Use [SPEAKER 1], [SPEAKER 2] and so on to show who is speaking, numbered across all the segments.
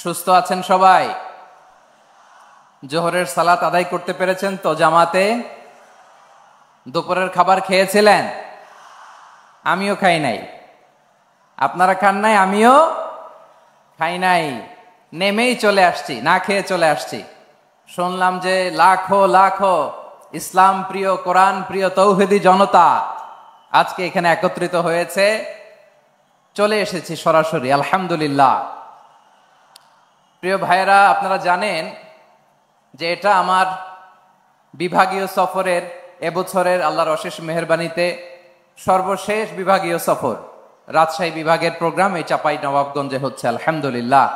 [SPEAKER 1] সুস্থ আছেন সবাই? জোহরের সালাত আদায় করতে পেরেছেন তো জামাতে? দুপুরের খাবার খেয়েছিলেন? আমিও খাই নাই। আপনারা খান নাই, আমিও খাই নাই। নেমেই চলে আসছি, না খেয়ে চলে আসছি। শুনলাম যে লাখো লাখো ইসলাম প্রিয়, কোরআন প্রিয় তৌহিদি জনতা আজকে এখানে একত্রিত হয়েছে। চলে এসেছি সরাসরি, আলহামদুলিল্লাহ। প্রিয় ভাইয়েরা, আপনারা জানেন যে এটা আমার বিভাগীয় সফরের এবছরের আল্লাহর অশেষ মেহেরবানিতে সর্বশেষ বিভাগীয় সফর। রাজশাহী বিভাগের প্রোগ্রাম এই চাপাই নবাবগঞ্জে হচ্ছে, আলহামদুলিল্লাহ।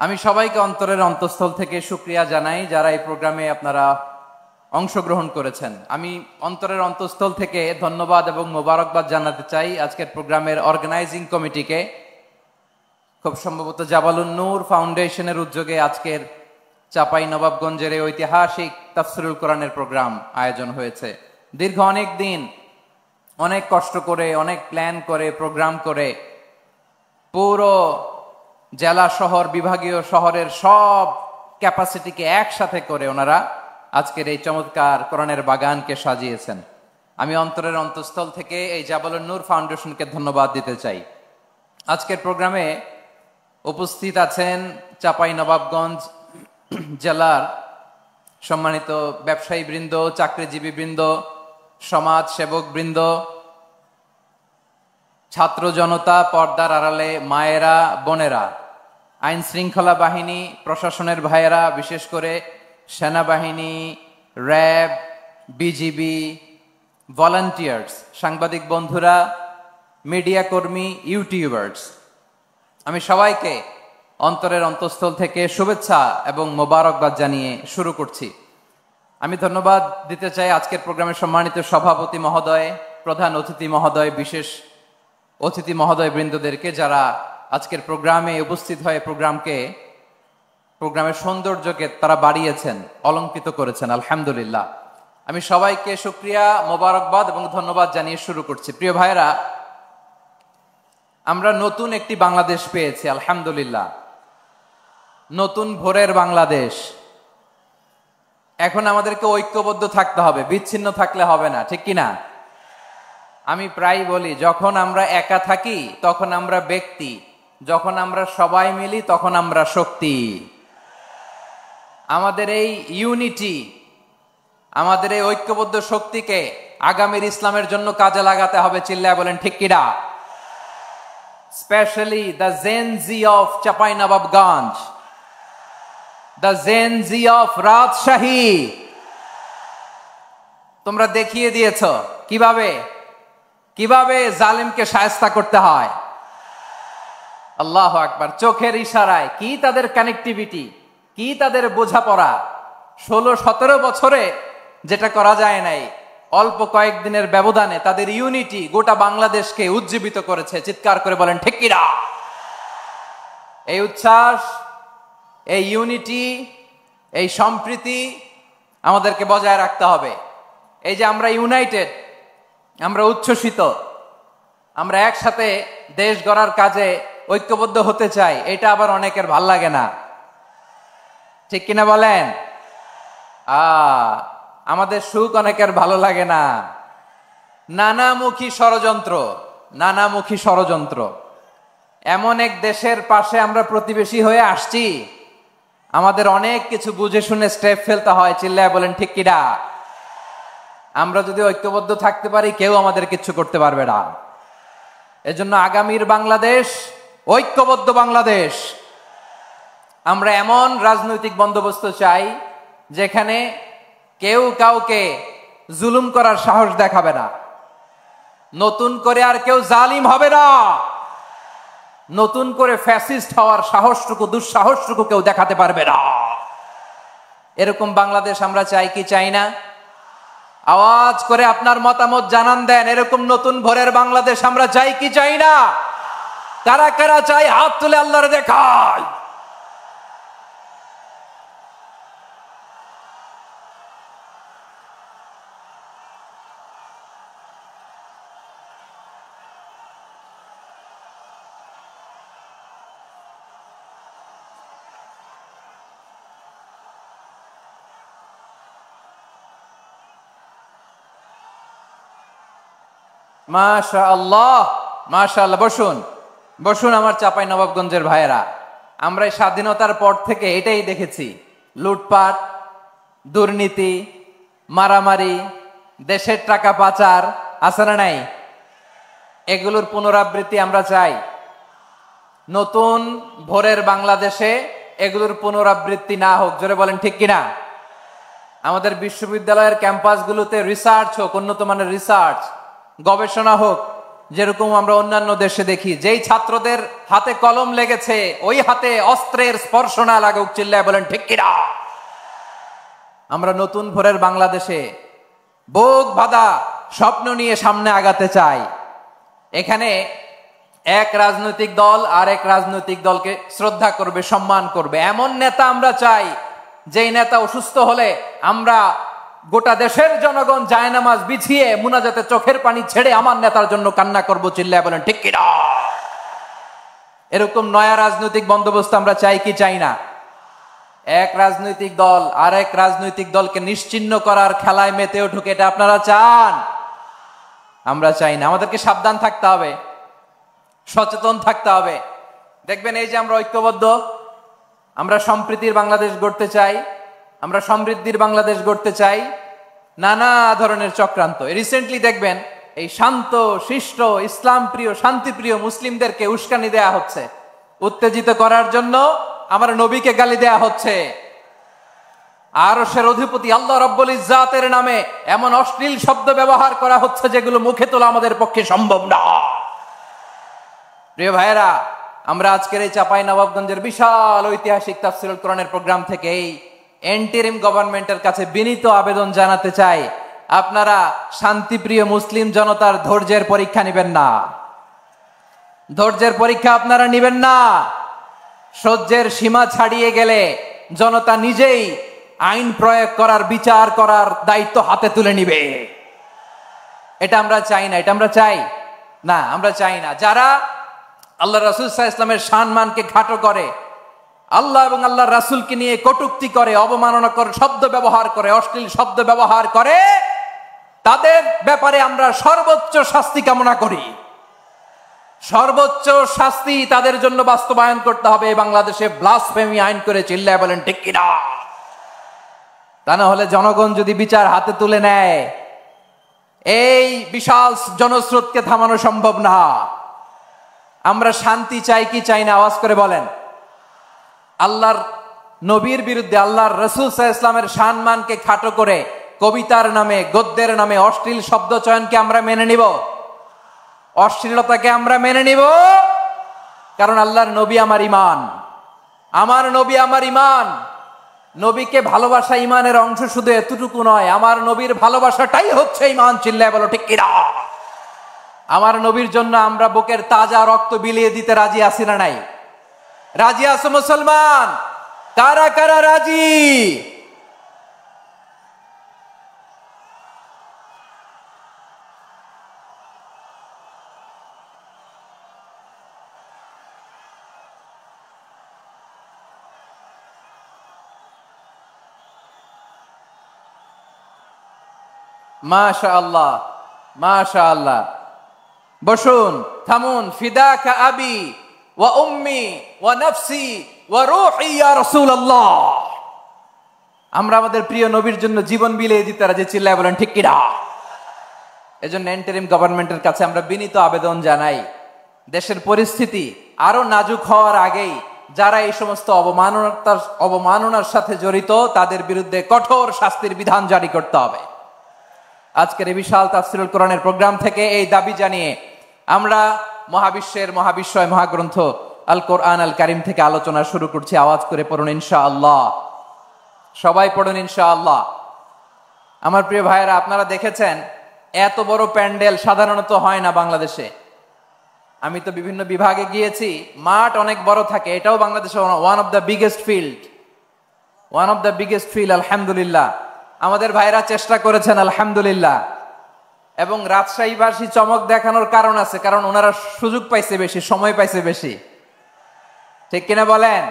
[SPEAKER 1] আমি সবাইকে অন্তরের অন্তঃস্থল থেকে শুকরিয়া জানাই যারা এই প্রোগ্রামে আপনারা অংশগ্রহণ করেছেন। আমি অন্তরের অন্তঃস্থল থেকে ধন্যবাদ এবং মোবারকবাদ জানাতে চাই আজকের প্রোগ্রামের অর্গানাইজিং কমিটিকে। খুব সম্ভবত জাবালুন নূর ফাউন্ডেশনের উদ্যোগে আজকের চাপাই নবাবগঞ্জের এই ঐতিহাসিক তাফসিরুল কোরআনের প্রোগ্রাম আয়োজন হয়েছে। দীর্ঘ অনেক দিন অনেক কষ্ট করে, অনেক প্ল্যান করে, প্রোগ্রাম করে পুরো জেলা শহর, বিভাগীয় শহরের সব ক্যাপাসিটিকে একসাথে করে ওনারা আজকের এই চমৎকার কোরআনের বাগানকে সাজিয়েছেন। আমি অন্তরের অন্তঃস্থল থেকে এই জাবালুন নূর ফাউন্ডেশনকে ধন্যবাদ দিতে চাই। আজকের প্রোগ্রামে উপস্থিত আছেন চাপাই নবাবগঞ্জ জেলার সম্মানিত ব্যবসায়ী বৃন্দ, চাকরিজীবী বৃন্দ, সমাজ সেবক বৃন্দ, ছাত্র জনতা, পর্দার আড়ালে মায়েরা, বোনেরা, আইন শৃঙ্খলা বাহিনী, প্রশাসনের ভাইয়েরা, বিশেষ করে সেনাবাহিনী, র্যাব, বিজিবি, ভলান্টিয়ার্স, সাংবাদিক বন্ধুরা, মিডিয়া কর্মী, ইউটিউবার্স, আমি সবাইকে অন্তরের অন্তঃস্থল থেকে শুভেচ্ছা এবং মোবারকবাদ জানিয়ে শুরু করছি। আমি ধন্যবাদ দিতে চাই আজকের প্রোগ্রামের সম্মানিত সভাপতি মহোদয়, প্রধান অতিথি মহোদয়, বিশেষ অতিথি মহোদয় বৃন্দদেরকে যারা আজকের প্রোগ্রামে উপস্থিত হয়ে প্রোগ্রামের সৌন্দর্যকে তারা বাড়িয়েছেন, অলঙ্কৃত করেছেন, আলহামদুলিল্লাহ। আমি সবাইকে শুকরিয়া, মোবারকবাদ এবং ধন্যবাদ জানিয়ে শুরু করছি। প্রিয় ভাইয়েরা, আমরা নতুন একটি বাংলাদেশ পেয়েছি, আলহামদুলিল্লাহ। নতুন ভোরের বাংলাদেশ। এখন আমাদেরকে ঐক্যবদ্ধ থাকতে হবে, বিচ্ছিন্ন থাকলে হবে না, ঠিক কিনা? আমি প্রায় বলি, যখন আমরা একা থাকি তখন আমরা ব্যক্তি, যখন আমরা সবাই মিলি তখন আমরা শক্তি। আমাদের এই ইউনিটি, আমাদের এই ঐক্যবদ্ধ শক্তিকে আগামীর ইসলামের জন্য কাজে লাগাতে হবে। চিল্লায় বলেন ঠিক কিনা? Especially the Gen Z of Chapainababganj, the Gen Z of Rajshahi. তোমরা দেখিয়ে দিয়েছ কিভাবে জালিমকে শায়েস্তা করতে হয়। আল্লাহু আকবার। চোখের ইশারায় কি তাদের কানেক্টিভিটি, কি তাদের বোঝাপড়া। 16-17 বছরে যেটা করা যায় নাই, অল্প কয়েকদিনের ব্যবধানে তাদের ইউনিটি গোটা বাংলাদেশকে উজ্জীবিত করেছে। চিৎকার করে বলেন ঠিক কিনা? এই উচ্ছ্বাস, এই ইউনিটি, এই সম্প্রীতি আমাদেরকে বজায় রাখতে হবে। এই যে আমরা ইউনাইটেড, আমরা উচ্ছ্বসিত, আমরা একসাথে দেশ গড়ার কাজে ঐক্যবদ্ধ হতে চাই, এটা আবার অনেকের ভাল লাগে না, ঠিক কিনা বলেন? আমাদের সুখ অনেকের ভালো লাগে না। নানামুখী ষড়যন্ত্র। এমন এক দেশের পাশে আমরা প্রতিবেশী হয়ে আসছি, আমাদের অনেক কিছু বুঝে শুনে স্টেপ ফেলতে হয়। চিল্লায় বলেন ঠিক কিনা? আমরা যদি ঐক্যবদ্ধ থাকতে পারি, কেউ আমাদের কিছু করতে পারবে না। এজন্য আগামীর বাংলাদেশ ঐক্যবদ্ধ বাংলাদেশ। আমরা এমন রাজনৈতিক বন্দোবস্ত চাই যেখানে কেউ কাউকে জুলুম করার সাহস দেখাবে না। নতুন করে আর কেউ জালিম হবে না। নতুন করে ফ্যাসিস্ট হওয়ার সাহসটুকু, দুঃসাহসটুকু কেউ দেখাতে পারবে না। এরকম বাংলাদেশ আমরা চাই কি চাই না? আওয়াজ করে আপনার মতামত জানান দেন। এরকম নতুন ভোরের বাংলাদেশ আমরা চাই কি চাই না? কারা কারা চাই হাত তুলে আল্লাহর দেখায়। মাশাআল্লাহ, মাশাআল্লাহ। বসুন বসুন আমার চাঁপাই নবাবগঞ্জের ভাইয়েরা। আমরা এই স্বাধীনতার পর থেকে এটাই দেখেছি, লুটপাট, দুর্নীতি, মারামারি, দেশের টাকা পাচার, আছে না নাই? এগুলোর পুনরাবৃত্তি আমরা চাই। নতুন ভোরের বাংলাদেশে এগুলোর পুনরাবৃত্তি না হোক। জোরে বলেন ঠিক কিনা? আমাদের বিশ্ববিদ্যালয়ের ক্যাম্পাসগুলোতে রিসার্চ হোক, উন্নত মানের রিসার্চ, গবেষণা হোক, যেরকম আমরা অন্যান্য দেশে দেখি। যেই ছাত্রদের হাতে কলম লেগেছে ওই হাতে অস্ত্রের স্পর্শ না লাগুক। চিল্লায় বলেন ঠিক কিনা? আমরা নতুন ভোরের বাংলাদেশে বুক বাঁধা স্বপ্ন নিয়ে সামনে আগাতে চাই। এখানে এক রাজনৈতিক দল আর এক রাজনৈতিক দলকে শ্রদ্ধা করবে, সম্মান করবে, এমন নেতা আমরা চাই যেই নেতা অসুস্থ হলে আমরা গোটা দেশের জনগণ জায়নামাজ বিছিয়ে মুনাজাতে চোখের পানি ছেড়ে আমার নেতার জন্য কান্না করব। চিল্লায় বলেন ঠিক কিনা? এরকম নয়া রাজনৈতিক বন্দোবস্ত আমরা চাই কি চাই না? এক রাজনৈতিক দল আর এক রাজনৈতিক দলকে নিশ্চিহ্ন করার খেলায় মেতেও ঢুকে, এটা আপনারা চান? আমরা চাই না। আমাদেরকে সাবধান থাকতে হবে, সচেতন থাকতে হবে। দেখবেন এই যে আমরা ঐক্যবদ্ধ, আমরা সম্প্রীতির বাংলাদেশ গড়তে চাই, আমরা সমৃদ্ধির বাংলাদেশ গড়তে চাই। নানা ধরনের চক্রান্ত, রিসেন্টলি দেখবেন এই শান্ত শিষ্ট ইসলাম প্রিয় শান্তিপ্রিয় মুসলিমদেরকে উস্কানি দেয়া হচ্ছে, উত্তেজিত করার জন্য আমার নবীকে গালি দেয়া হচ্ছে। আরশের অধিপতি আল্লাহ রাব্বুল ইজ্জাতের নামে এমন অশ্লীল শব্দ ব্যবহার করা হচ্ছে যেগুলো মুখে তোলা আমাদের পক্ষে সম্ভব না। প্রিয় ভাইয়েরা, আমরা আজকের এই চাঁপাই নবাবগঞ্জের বিশাল ঐতিহাসিক তাফসীরুল কোরআনের প্রোগ্রাম থেকে এই এন্টিরিম গভর্নমেন্টের কাছে বিনীত আবেদন জানাতে চাই, আপনারা শান্তিপ্রিয় মুসলিম জনতার ধৈর্যের পরীক্ষা নেবেন না। ধৈর্যের পরীক্ষা আপনারা নেবেন না। সহ্যের সীমা ছাড়িয়ে গেলে জনতা নিজেই আইন প্রয়োগ করার, বিচার করার দায়িত্ব হাতে তুলে নিবে। এটা আমরা চাই না। এটা আমরা চাই না, আমরা চাই না। যারা আল্লাহ রাসূল সাল্লাল্লাহু আলাইহি ওয়াসাল্লামের সম্মানকে খাটো করে, আল্লাহ এবং আল্লাহর রাসূলকে নিয়ে কটূক্তি করে, অবমাননাকর শব্দ ব্যবহার করে, অশ্লীল শব্দ ব্যবহার করে, তাদের ব্যাপারে আমরা সর্বোচ্চ শাস্তি কামনা করি। সর্বোচ্চ শাস্তি তাদের জন্য বাস্তবায়ন করতে হবে। বাংলাদেশে ব্লাসফেমি আইন করে। চিল্লায় বলেন ঠিক কিনা? তা না হলে জনগণ যদি বিচার হাতে তুলে নেয়, এই বিশাল জনস্রোতকে থামানো সম্ভব না। আমরা শান্তি চাই কি চাই না? আওয়াজ করে বলেন। আল্লাহর নবীর বিরুদ্ধে, আল্লাহর রাসূল সাল্লাল্লাহু আলাইহি ওয়াসাল্লামের সম্মানকে খাটো করে কবিতার নামে, গদ্যের নামে অশ্লীল শব্দ চয়নকে আমরা মেনে নিব? অশ্লীলতাকে আমরা মেনে নিব? কারণ আল্লাহর নবী আমার ঈমান, আমার নবী আমার ঈমান। নবীকে ভালোবাসা ঈমানের অংশ শুধু এতটুকু নয়, আমার নবীর ভালোবাসাটাই হচ্ছে ঈমান। চিল্লায় বলো ঠিক কিনা? আমার নবীর জন্য আমরা বুকের তাজা রক্ত বিলিয়ে দিতে রাজি আছি না নাই? রাজি আছো মুসলমান? কারা কারা রাজি? মাশাআল্লাহ, মাশাআল্লাহ। বসুন, থামুন। ফিদাকা আবি ওয়া উম্মি ওয়া নাফসি ওয়া রূহি ইয়া রাসূলুল্লাহ। আমরা আমাদের প্রিয় নবীর জন্য জীবন বিলিয়ে দিতে রাজি। চিল্লায় বলেন ঠিক কিনা? এজন্য ইন্টারিম গভর্নমেন্টের কাছে আমরা বিনীত আবেদন জানাই, দেশের পরিস্থিতি আরো নাজুক হওয়ার আগেই যারা এই সমস্ত অবমাননার সাথে জড়িত তাদের বিরুদ্ধে কঠোর শাস্তির বিধান জারি করতে হবে। আজকের এই বিশাল তাফসীরুল কোরআনের প্রোগ্রাম থেকে এই দাবি জানিয়ে আমরা মহাবিশ্বের মহাবিশ্বয় মহাগ্রন্থ আল কোরআন আল কারীম থেকে আলোচনা শুরু করছি। আওয়াজ করে পড়ুন ইনশাআল্লাহ। সবাই পড়ুন ইনশাআল্লাহ। আমার প্রিয় ভাইয়েরা, আপনারা দেখেছেন এত বড় প্যান্ডেল সাধারণত হয় না বাংলাদেশে। আমি তো বিভিন্ন বিভাগে গিয়েছি, মাঠ অনেক বড় থাকে। এটাও বাংলাদেশে one of the biggest field. আলহামদুলিল্লাহ, আমাদের ভাইরা চেষ্টা করেছেন আলহামদুলিল্লাহ। এবং রাজশাহীবাসী চমক দেখানোর কারণ আছে, কারণ ওনারা সুযোগ পাইছে বেশি, সময় পাইছে বেশি। ঠিক কিনা বলেন?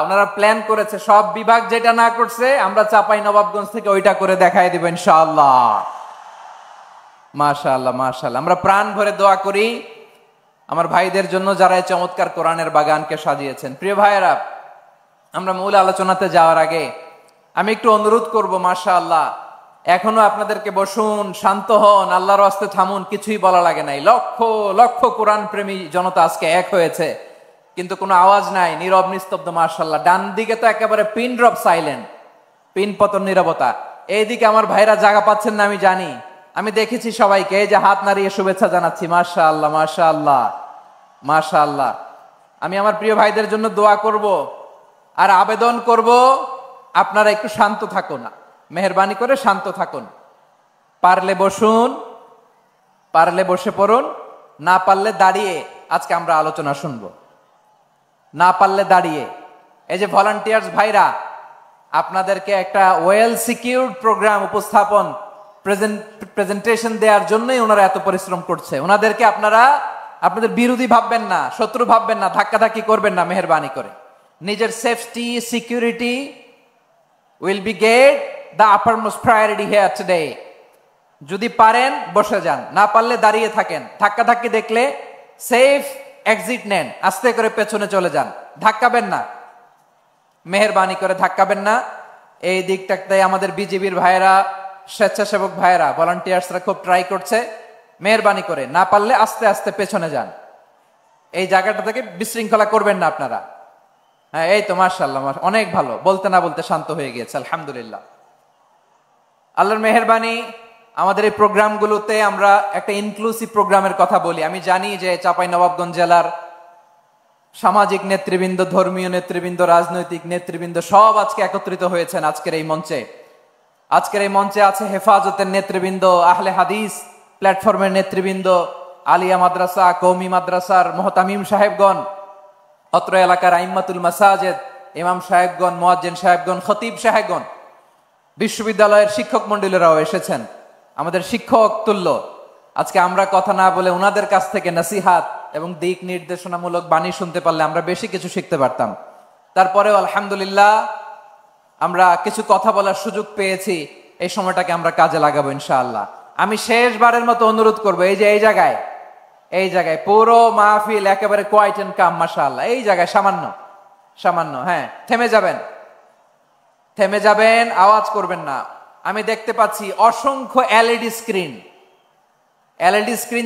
[SPEAKER 1] ওনারা প্ল্যান করেছে। সব বিভাগ যেটা না করছে আমরা চাঁপাই নবাবগঞ্জ থেকে ওইটা করে দেখাই দিব ইনশাআল্লাহ। মাশাআল্লাহ মাশাআল্লাহ। আমরা প্রাণ ভরে দোয়া করি আমার ভাইদের জন্য যারা এই চমৎকার কোরআনের বাগানকে সাজিয়েছেন। প্রিয় ভাইয়েরা, আমরা মূল আলোচনাতে যাওয়ার আগে আমি একটু অনুরোধ করব, মাশাআল্লাহ এখনো আপনাদেরকে বসুন, শান্ত হন, আল্লাহর রাস্তে থামুন, কিছুই বলা লাগে নাই। লক্ষ লক্ষ কোরআন প্রেমী জনতা আজকে এক হয়েছে, কিন্তু কোনো আওয়াজ নাই, নীরব নিস্তব্ধ। মাশাআল্লাহ, ডান দিকে তো একেবারে পিন ড্রপ সাইলেন্ট, পিন পতন নীরবতা। এইদিকে আমার ভাইরা জায়গা পাচ্ছেন না আমি জানি, আমি দেখেছি সবাইকে, এই যে হাত নাড়িয়ে শুভেচ্ছা জানাচ্ছি। মাশাআল্লাহ মাশাআল্লাহ মাশাআল্লাহ। আমি আমার প্রিয় ভাইদের জন্য দোয়া করব আর আবেদন করব, আপনারা একটু শান্ত থাকুন, মেহেরবানি করে শান্ত থাকুন। পারলে বসুন, পারলে বসে পড়ুন, না পারলে দাঁড়িয়ে আজকে আমরা আলোচনা শুনবো। না পারলে দাঁড়িয়ে। এই যে ভলান্টিয়ার্স ভাইরা, আপনাদেরকে একটা ওয়েল সিকিউরড প্রোগ্রাম উপস্থাপন প্রেজেন্টেশন দেওয়ার জন্যই ওনারা এত পরিশ্রম করছে। ওনাদেরকে আপনারা আপনাদের বিরোধী ভাববেন না, শত্রু ভাববেন না, ধাক্কাধাক্কি করবেন না, মেহেরবানি করে। নিজের safety security will be get the uppermost priority here today. যদি পারেন বসে যান, না পারলে দাঁড়িয়ে থাকেন। ধাক্কাধাক্কি দেখলে সেফ এক্সিট নেন, আস্তে করে পেছনে চলে যান, ধাক্কাবেন না, মেহেরবানি করে ধাক্কাবেন না। এই দিকটাতে আমাদের বিজিবির ভাইয়েরা, স্বেচ্ছাসেবক ভাইয়েরা, ভলান্টিয়ার্সরা খুব ট্রাই করছে। মেহেরবানি করে না পারলে আস্তে আস্তে পেছনে যান, এই জায়গাটা থেকে বিশৃঙ্খলা করবেন না আপনারা। হ্যাঁ, এই তো মাশাআল্লাহ, অনেক ভালো, বলতে না বলতে শান্ত হয়ে গিয়েছে, আলহামদুলিল্লাহ। আল্লাহর মেহেরবানি, আমাদের এই প্রোগ্রামগুলোতে আমরা একটা ইনক্লুসিভ প্রোগ্রামের কথা বলি। আমি জানি যে চাঁপাইনবাবগঞ্জ জেলার সামাজিক নেতৃবৃন্দ, ধর্মীয় নেতৃবৃন্দ, রাজনৈতিক নেতৃবৃন্দ সব আজকে একত্রিত হয়েছেন আজকের এই মঞ্চে। আজকের এই মঞ্চে আছে হেফাজতের নেতৃবৃন্দ, আহলে হাদিস প্ল্যাটফর্মের নেতৃবৃন্দ, আলিয়া মাদ্রাসা, কওমি মাদ্রাসার মুহতামিম সাহেবগণ, অত্র এলাকার আইম্মাতুল মাসাজিদ, ইমাম সাহেবগণ, মুয়াজ্জিন সাহেবগণ, খতিব সাহেবগণ, বিশ্ববিদ্যালয়ের শিক্ষক মন্ডলীরাও এসেছেন, আমাদের শিক্ষক তুল্য। আজকে আমরা কথা না বলে ওনাদের কাছ থেকে নসিহাত এবং দিক নির্দেশনামূলক বাণী শুনতে পারলে আমরা বেশি কিছু শিখতে পারতাম। তারপরেও আলহামদুলিল্লাহ আমরা কিছু কথা বলার সুযোগ পেয়েছি, এই সময়টাকে আমরা কাজে লাগাবো ইনশাআল্লাহ। আমি শেষবারের মতো অনুরোধ করবো, এই যে এই জায়গায় পুরো মাহফিল একেবারে কোয়াইট এন্ড কাম, মাশাআল্লাহ। এই জায়গায় সামান্য হ্যাঁ, থেমে যাবেন, আওয়াজ করবেন না। আমি দেখতে পাচ্ছি অসংখ্য এলইডি স্ক্রিন,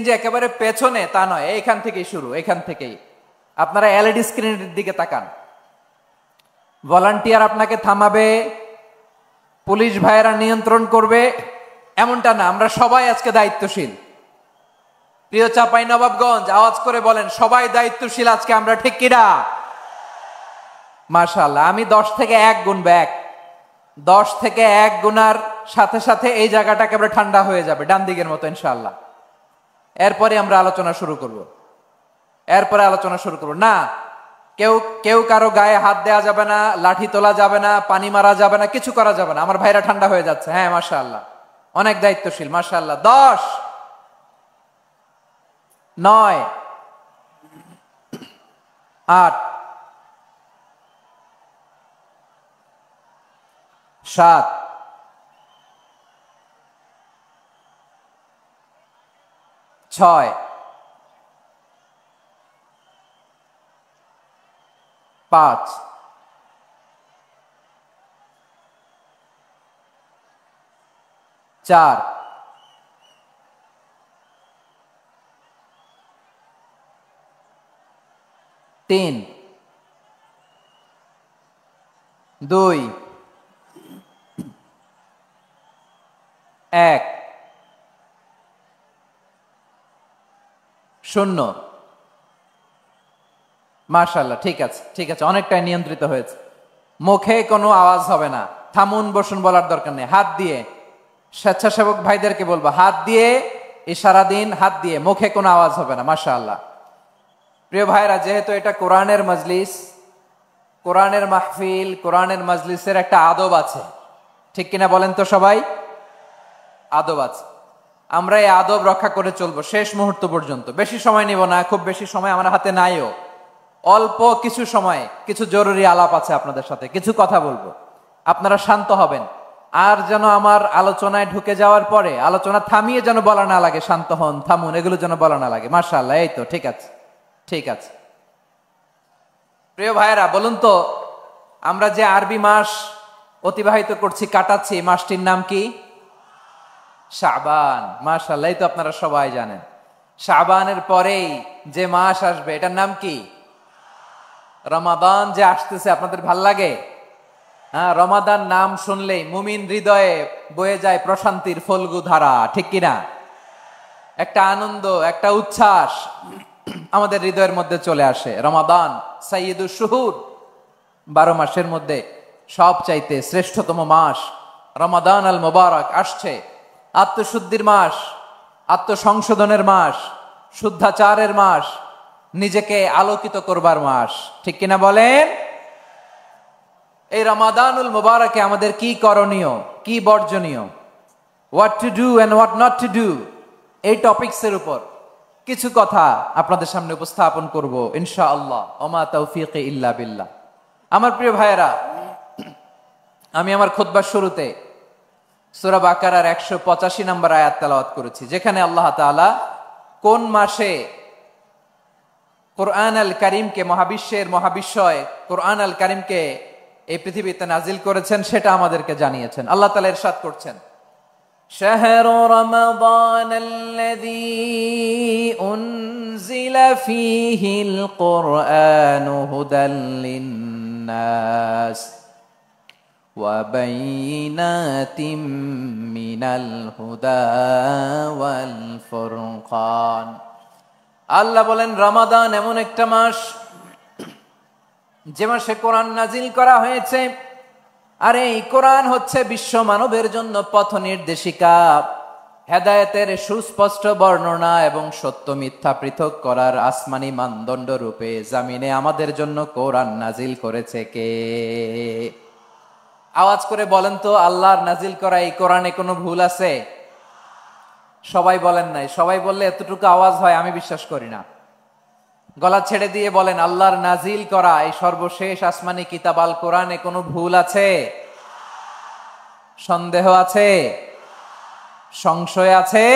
[SPEAKER 1] যে একেবারে পেছনে তা নয়, এইখান থেকেই শুরু, এখান থেকেই আপনারা এলইডি স্ক্রিনের দিকে তাকান। ভলান্টিয়ার আপনাকে থামাবে, পুলিশ ভাইয়েরা নিয়ন্ত্রণ করবে, এমনটা না। আমরা সবাই আজকে দায়িত্বশীল। প্রিয় চাঁপাইনবাবগঞ্জ, আওয়াজ করে বলেন, সবাই দায়িত্বশীল আজকে আমরা, ঠিক কিনা? মাশাআল্লাহ। আমি 10 থেকে 1 গুনবো, 10 থেকে 1 গুনার সাথে সাথে এই জায়গাটা একেবারে ঠান্ডা হয়ে যাবে, ডান দিকের মতো ইনশাআল্লাহ। এরপরে আমরা আলোচনা শুরু করব। না, কেউ কারো গায়ে হাত দেওয়া যাবে না, লাঠি তোলা যাবে না, পানি মারা যাবে না, কিছু করা যাবে না। আমার ভাইরা ঠান্ডা হয়ে যাচ্ছে। হ্যাঁ মাশাআল্লাহ, অনেক দায়িত্বশীল, মাশাআল্লাহ। 10, 9, 8, 7, 6, 5, 4, 3, 2, 1, 0। মাশাআল্লাহ, ঠিক আছে, অনেকটাই নিয়ন্ত্রিত হয়েছে। মুখে কোনো আওয়াজ হবে না, থামুন বসুন বলার দরকার নেই। হাত দিয়ে, স্বেচ্ছাসেবক ভাইদেরকে বলবো, হাত দিয়ে ইশারা দিন, হাত দিয়ে, মুখে কোনো আওয়াজ হবে না। মাশাআল্লাহ। প্রিয় ভাইরা, যেহেতু এটা কোরআনের মজলিস, কোরআনের মাহফিল, কোরআনের মজলিসের একটা আদব আছে, ঠিক কিনা বলেন তো সবাই? আদব আছে। আমরা এই আদব রক্ষা করে চলবো শেষ মুহূর্ত পর্যন্ত। বেশি সময় নিব না, খুব বেশি সময় আমার হাতে নাইও। অল্প কিছু সময় কিছু জরুরি আলাপ আছে আপনাদের সাথে, কিছু কথা বলবো। আপনারা শান্ত হবেন, আর যেন আমার আলোচনায় ঢুকে যাওয়ার পরে আলোচনা থামিয়ে যেন বলা না লাগে শান্ত হন, থামুন, এগুলো যেন বলা না লাগে। মাশাআল্লাহ, এই তো ঠিক আছে, ঠিক আছে। প্রিয় ভাইয়েরা, বলুন তো, আমরা যে আরবি মাস অতিবাহিত করছি, কাটাচ্ছি, মাসটির নাম কি? শাবান। মাশাআল্লাহ, এই তো আপনারা সবাই জানেন। শাবানের পরেই যে মাস আসবে এটার নাম কি? রমাদান যে আসতেছে, আপনাদের ভাল লাগে? হ্যাঁ, রমাদান নাম শুনলেই মুমিন হৃদয়ে বয়ে যায় প্রশান্তির ফল্গু ধারা, ঠিক কিনা? একটা আনন্দ, একটা উচ্ছ্বাস আমাদের হৃদয়ের মধ্যে চলে আসে। রমাদান সাইয়্যিদুশ শুহুর, 12 মাসের মধ্যে সব চাইতে শ্রেষ্ঠতম মাস রমাদান আল মুবারক আসছে। আত্মশুদ্ধির মাস, আত্মসংশোধনের মাস, শুদ্ধাচারের মাস, নিজেকে আলোকিত করবার মাস, ঠিক কিনা বলেন? এই রমাদানুল মুবারকে আমাদের কি করণীয়, কি বর্জনীয়, what to do and what not to do, এই টপিকসের উপর কিছু কথা আপনাদের সামনে উপস্থাপন করব ইনশাআল্লাহ। ওমা তাওফীকি ইল্লা বিল্লাহ। আমার প্রিয় ভাইয়েরা, আমি আমার খুতবার শুরুতে সূরা বাকারার 185 নম্বর আয়াত তেলাওয়াত করেছি, যেখানে আল্লাহ তাআলা কোন মাসে কোরআন আল কারীমকে, মহাবিশ্বের মহাবিশ্বয় কোরআন আল কারীমকে এই পৃথিবীতে নাজিল করেছেন সেটা আমাদেরকে জানিয়েছেন। আল্লাহ তাআলা ইরশাদ করছেন, শাহরু রমাদানাল্লাযী উনজিলা ফীহিল কুরআনু হুদাল লিন্নাস ওয়া বাইয়িনাতিম মিনাল হুদা ওয়াল ফুরকান। আল্লাহ বলেন, রমাদান এমন একটা মাস যে মাসে কোরআন নাজিল করা হয়েছে, আর এই কোরআন হচ্ছে বিশ্ব মানবের জন্য পথ নির্দেশিকা, হেদায়েতের সুস্পষ্ট বর্ণনা এবং সত্য মিথ্যা পৃথক করার আসমানি মানদণ্ড রূপে জামিনে আমাদের জন্য কোরআন নাজিল করেছে কে? আওয়াজ করে বলেন তো, আল্লাহর নাজিল করা এই কোরআনে কোনো ভুল আছে? সবাই বলেন নাই। সবাই বললে এতটুকু আওয়াজ হয় আমি বিশ্বাস করি না। গলা ছেড়ে দিয়ে বলেন, আল্লাহর নাজিল করা এই সর্বশেষ আসমানি কিতাব আল কোরআনে কোনো ভুল আছে? সন্দেহ আছে? সংশয় আছে?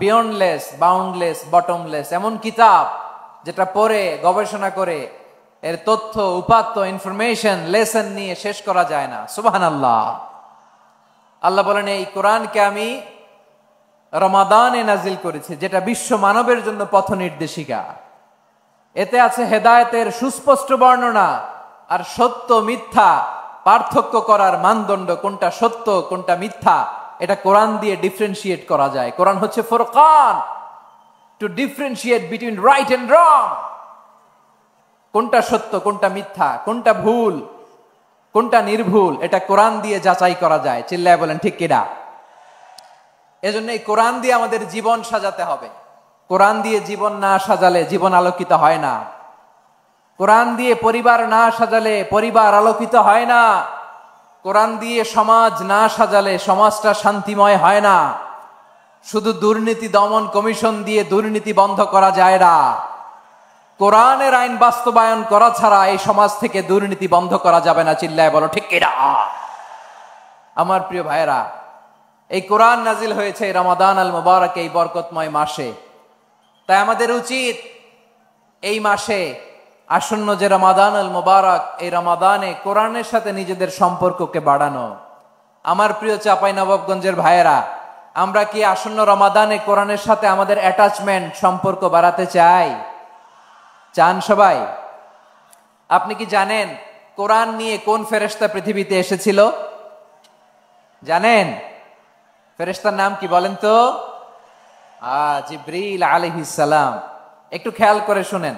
[SPEAKER 1] বিয়ন্ডলেস, বাউন্ডলেস, বটমলেস, এমন কিতাব যেটা পড়ে গবেষণা করে এর তথ্য, উপাত্ত, ইনফরমেশন, লেসন নিয়ে শেষ করা যায় না। সুবহানাল্লাহ। আল্লাহ বলেন, এই কোরআনকে আমি রমাদানে নাজিল করেছি, যেটা বিশ্ব মানবের জন্য পথ নির্দেশিকা। এতে আছে হেদায়েতের সুস্পষ্ট বর্ণনা আর সত্য মিথ্যা পার্থক্য করার মানদণ্ড, কোনটা সত্য কোনটা মিথ্যা এটা কোরআন দিয়ে ডিফারেন্সিয়েট করা যায়। কোরআন হচ্ছে ফুরকান, to differentiate between right and wrong. কোনটা সত্য, কোনটা মিথ্যা, কোনটা ভুল, কোনটা নির্ভুল, এটা কোরআন দিয়ে যাচাই করা যায়। চিল্লায় বলেন ঠিক কিনা? এজন্য এই কোরআন দিয়ে আমাদের জীবন সাজাতে হবে। কোরআন দিয়ে জীবন না সাজালে জীবন আলোকিত হয় না। কোরআন দিয়ে পরিবার না সাজালে পরিবার আলোকিত হয় না। কোরআন দিয়ে সমাজ না সাজালে সমাজটা শান্তিময় হয় না। শুধু দুর্নীতি দমন কমিশন দিয়ে দুর্নীতি বন্ধ করা যায় না। কোরআনের আইন বাস্তবায়ন করা ছাড়া এই সমাজ থেকে দুর্নীতি বন্ধ করা যাবে না। চিল্লায় বলো ঠিক কিনা? আমার প্রিয় ভাইয়েরা, এই কোরআন নাজিল হয়েছে রমাদান আল মুবারক, এই বরকতময় মাসে। তাই আমাদের উচিত এই মাসে আসন্ন যে রমাদান আল মুবারক, এই রমাদানে কোরআনের সাথে নিজেদের সম্পর্ককে বাড়ানো। আমার প্রিয় চাঁপাইনবাবগঞ্জের ভাইয়েরা, আমরা কি আসন্ন রমাদানে কোরআনের সাথে আমাদের অ্যাটাচমেন্ট, সম্পর্ক বাড়াতে চাই? চান সবাই? আপনি কি জানেন কোরআন নিয়ে কোন ফেরেশতা পৃথিবীতে এসেছিল? জানেন? ফেরেশতার নাম কি বলেন তো? জিবরিল আলাইহিস সালাম। একটু খেয়াল করে শুনেন,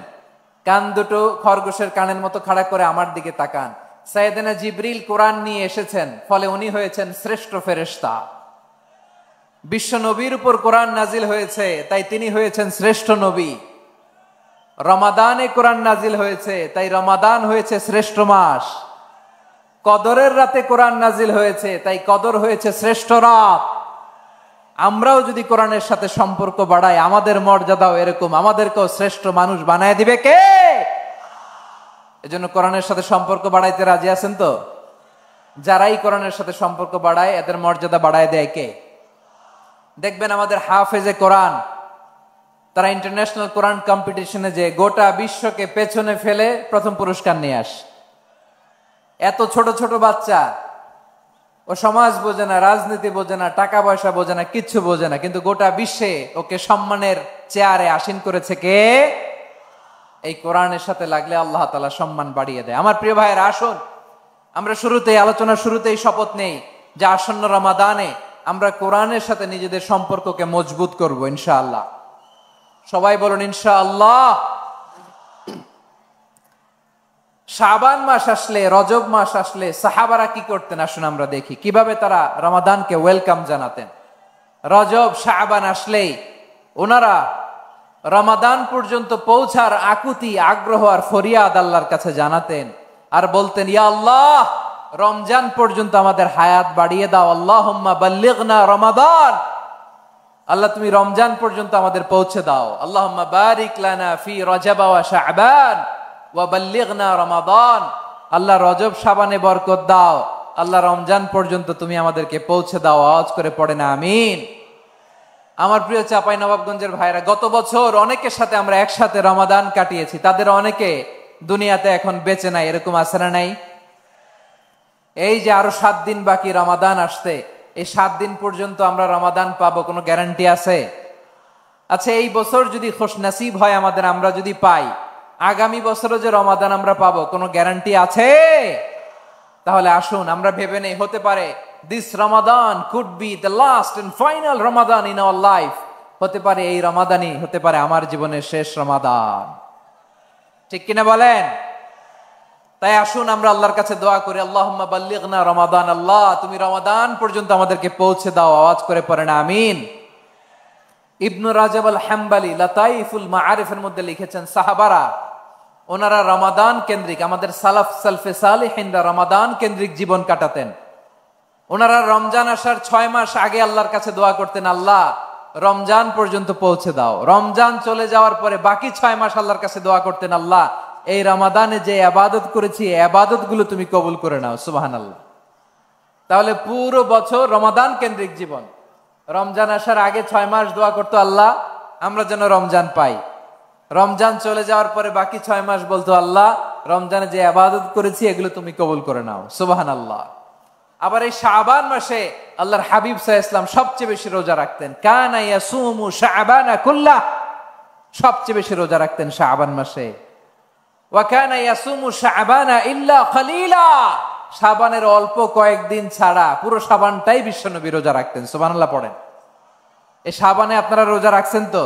[SPEAKER 1] কান দুটো খরগোশের কানের মতো খাড়া করে আমার দিকে তাকান। সাইয়েদনা জিবরিল কোরআন নিয়ে এসেছেন, ফলে উনি হয়েছেন শ্রেষ্ঠ ফেরেশতা। বিশ্ব নবীর উপর কোরআন নাজিল হয়েছে, তাই তিনি হয়েছেন শ্রেষ্ঠ নবী। রমাদানে কোরআন নাজিল হয়েছে, তাই রমাদান হয়েছে শ্রেষ্ঠ মাস। কদরের রাতে কোরআন নাজিল হয়েছে, তাই কদর হয়েছে শ্রেষ্ঠ রাত। আমরাও যদি কোরআনের সাথে সম্পর্ক বাড়াই, আমাদের মর্যাদাও এরকম, আমাদেরকেও শ্রেষ্ঠ মানুষ বানায় দিবে কে? এজন্য কোরআনের সাথে সম্পর্ক বাড়াইতে রাজি আছেন তো? যারাই কোরআনের সাথে সম্পর্ক বাড়ায় এদের মর্যাদা বাড়ায় দেয় কে? দেখবেন আমাদের হাফেজে কোরআন, তারা ইন্টারন্যাশনাল কোরআন কম্পিটিশনে যে গোটা বিশ্বকে পেছনে ফেলে প্রথম পুরস্কার নিয়ে আসে। এত ছোট ছোট বাচ্চা, ও সমাজ বোঝে না, রাজনীতি বোঝে না, টাকা পয়সা বোঝে না, কিচ্ছু বোঝে না, কিন্তু গোটা বিশ্বে ওকে সম্মানের চেয়ারে আসীন করেছে কে? এই কোরআনের সাথে লাগলে আল্লাহ তাআলা সম্মান বাড়িয়ে দেয়। আমার প্রিয় ভাইয়েরা, আসুন আমরা শুরুতেই, আলোচনার শুরুতেই শপথ নেই যে আসন্ন রমাদানে আমরা কোরআনের সাথে নিজেদের সম্পর্ককে মজবুত করব ইনশাআল্লাহ। সবাই বলুন ইনশাআল্লাহ। শাবান মাস আসলে, রজব মাস আসলে সাহাবারা কি করতেন আসুন আমরা দেখি কিভাবে তারা রমাদানকে ওয়েলকাম জানাতেন। রজব শাবান আসলেই ওনারা রমাদান পর্যন্ত পৌঁছার আকুতি, আগ্রহ আর ফরিয়াদ আল্লাহর কাছে জানাতেন আর বলতেন, ইয়া আল্লাহ, রমজান পর্যন্ত আমাদের হায়াত বাড়িয়ে দাও। আল্লাহুম্মা বাল্লিগনা রমাদান, আল্লাহ তুমি রমজান পর্যন্ত আমাদের পৌঁছে দাও। আল্লাহুম্মা বারিক লানা ফি রজব ওয়া শাবান ওয়া বাল্লিগনা রমাদান, আল্লাহ রজব শাবানে বরকত দাও, আল্লাহ রমজান পর্যন্ত তুমি আমাদেরকে পৌঁছে দাও। আওয়াজ করে পড়েন আমিন। আমার প্রিয় চাঁপাইনবাবগঞ্জের ভাইরা, গত বছর অনেকের সাথে আমরা একসাথে রমাদান কাটিয়েছি, তাদের অনেকে দুনিয়াতে এখন বেঁচে নাই, এরকম আছে না নাই? এই যে আরো 7 দিন বাকি রমাদান আসতে, এই 7 দিন পর্যন্ত আমরা রমাদান পাবো, কোনো গ্যারান্টি আছে? আচ্ছা, এই বছর যদি খুশনসিব হয় আমাদের, আমরা যদি পাই, আগামী বছরও যে রমাদান আমরা পাবো, কোনো গ্যারান্টি আছে? তাহলে আসুন আমরা ভেবে নেই, হতে পারে this Ramadan could be the last and final Ramadan in our life. হতে পারে এই রমাদানই হতে পারে আমার জীবনের শেষ রমাদান। ঠিক কিনা বলেন? তাই আসুন আমরা আল্লাহর কাছে দোয়া করি, আল্লাহুম্মা বাল্লিগনা রমাদান, আল্লাহ তুমি রমাদান পর্যন্ত আমাদেরকে পৌঁছে দাও। আওয়াজ করে পড়েন আমিন। ইবনু রাজব আল হাম্বলি লাতাইফুল মাআরিফের মধ্যে লিখেছেন, সাহাবারা ওনারা রমাদান কেন্দ্রিক, আমাদের সালাফ সালফে সালিহিনরা রমাদান কেন্দ্রিক জীবন কাটাতেন। ওনারা রমজান আসার 6 মাস আগে আল্লাহর কাছে দোয়া করতেন, আল্লাহ রমজান পর্যন্ত পৌঁছে দাও। রমজান চলে যাওয়ার পরে বাকি 6 মাস আল্লাহর কাছে দোয়া করতেন, আল্লাহ এই রমাদানে যে ইবাদত করেছি এই ইবাদত গুলো তুমি কবুল করে নাও। সুবহানাল্লাহ। তাহলে পুরো বছর রমাদান কেন্দ্রিক জীবন। রমজান আসার আগে 6 মাস দোয়া করতো, আল্লাহ আমরা যেন রমজান পাই। রমজান চলে যাওয়ার পরে বাকি 6 মাস বলতো, আল্লাহ রমজানে যে ইবাদত করেছি এগুলো তুমি কবুল করে নাও। সুবহানাল্লাহ। আবার এই শাবান মাসে আল্লাহর হাবিব সাল্লাল্লাহু আলাইহি ওয়াসাল্লাম সবচেয়ে বেশি রোজা রাখতেন। কানা ইয়াসুমু শাবানা কুল্লাহ, সবচেয়ে বেশি রোজা রাখতেন শাবান মাসে। ওয়া কানা ইয়াসুমু শাবানা ইল্লা কলিলা, শাবানের অল্প কয়েকদিন ছাড়া পুরো শাবানটাই বিশ্বনবী রোজা রাখতেন। সুবহানাল্লাহ পড়েন। এই শাবানে আপনারা রোজা রাখছেন তো?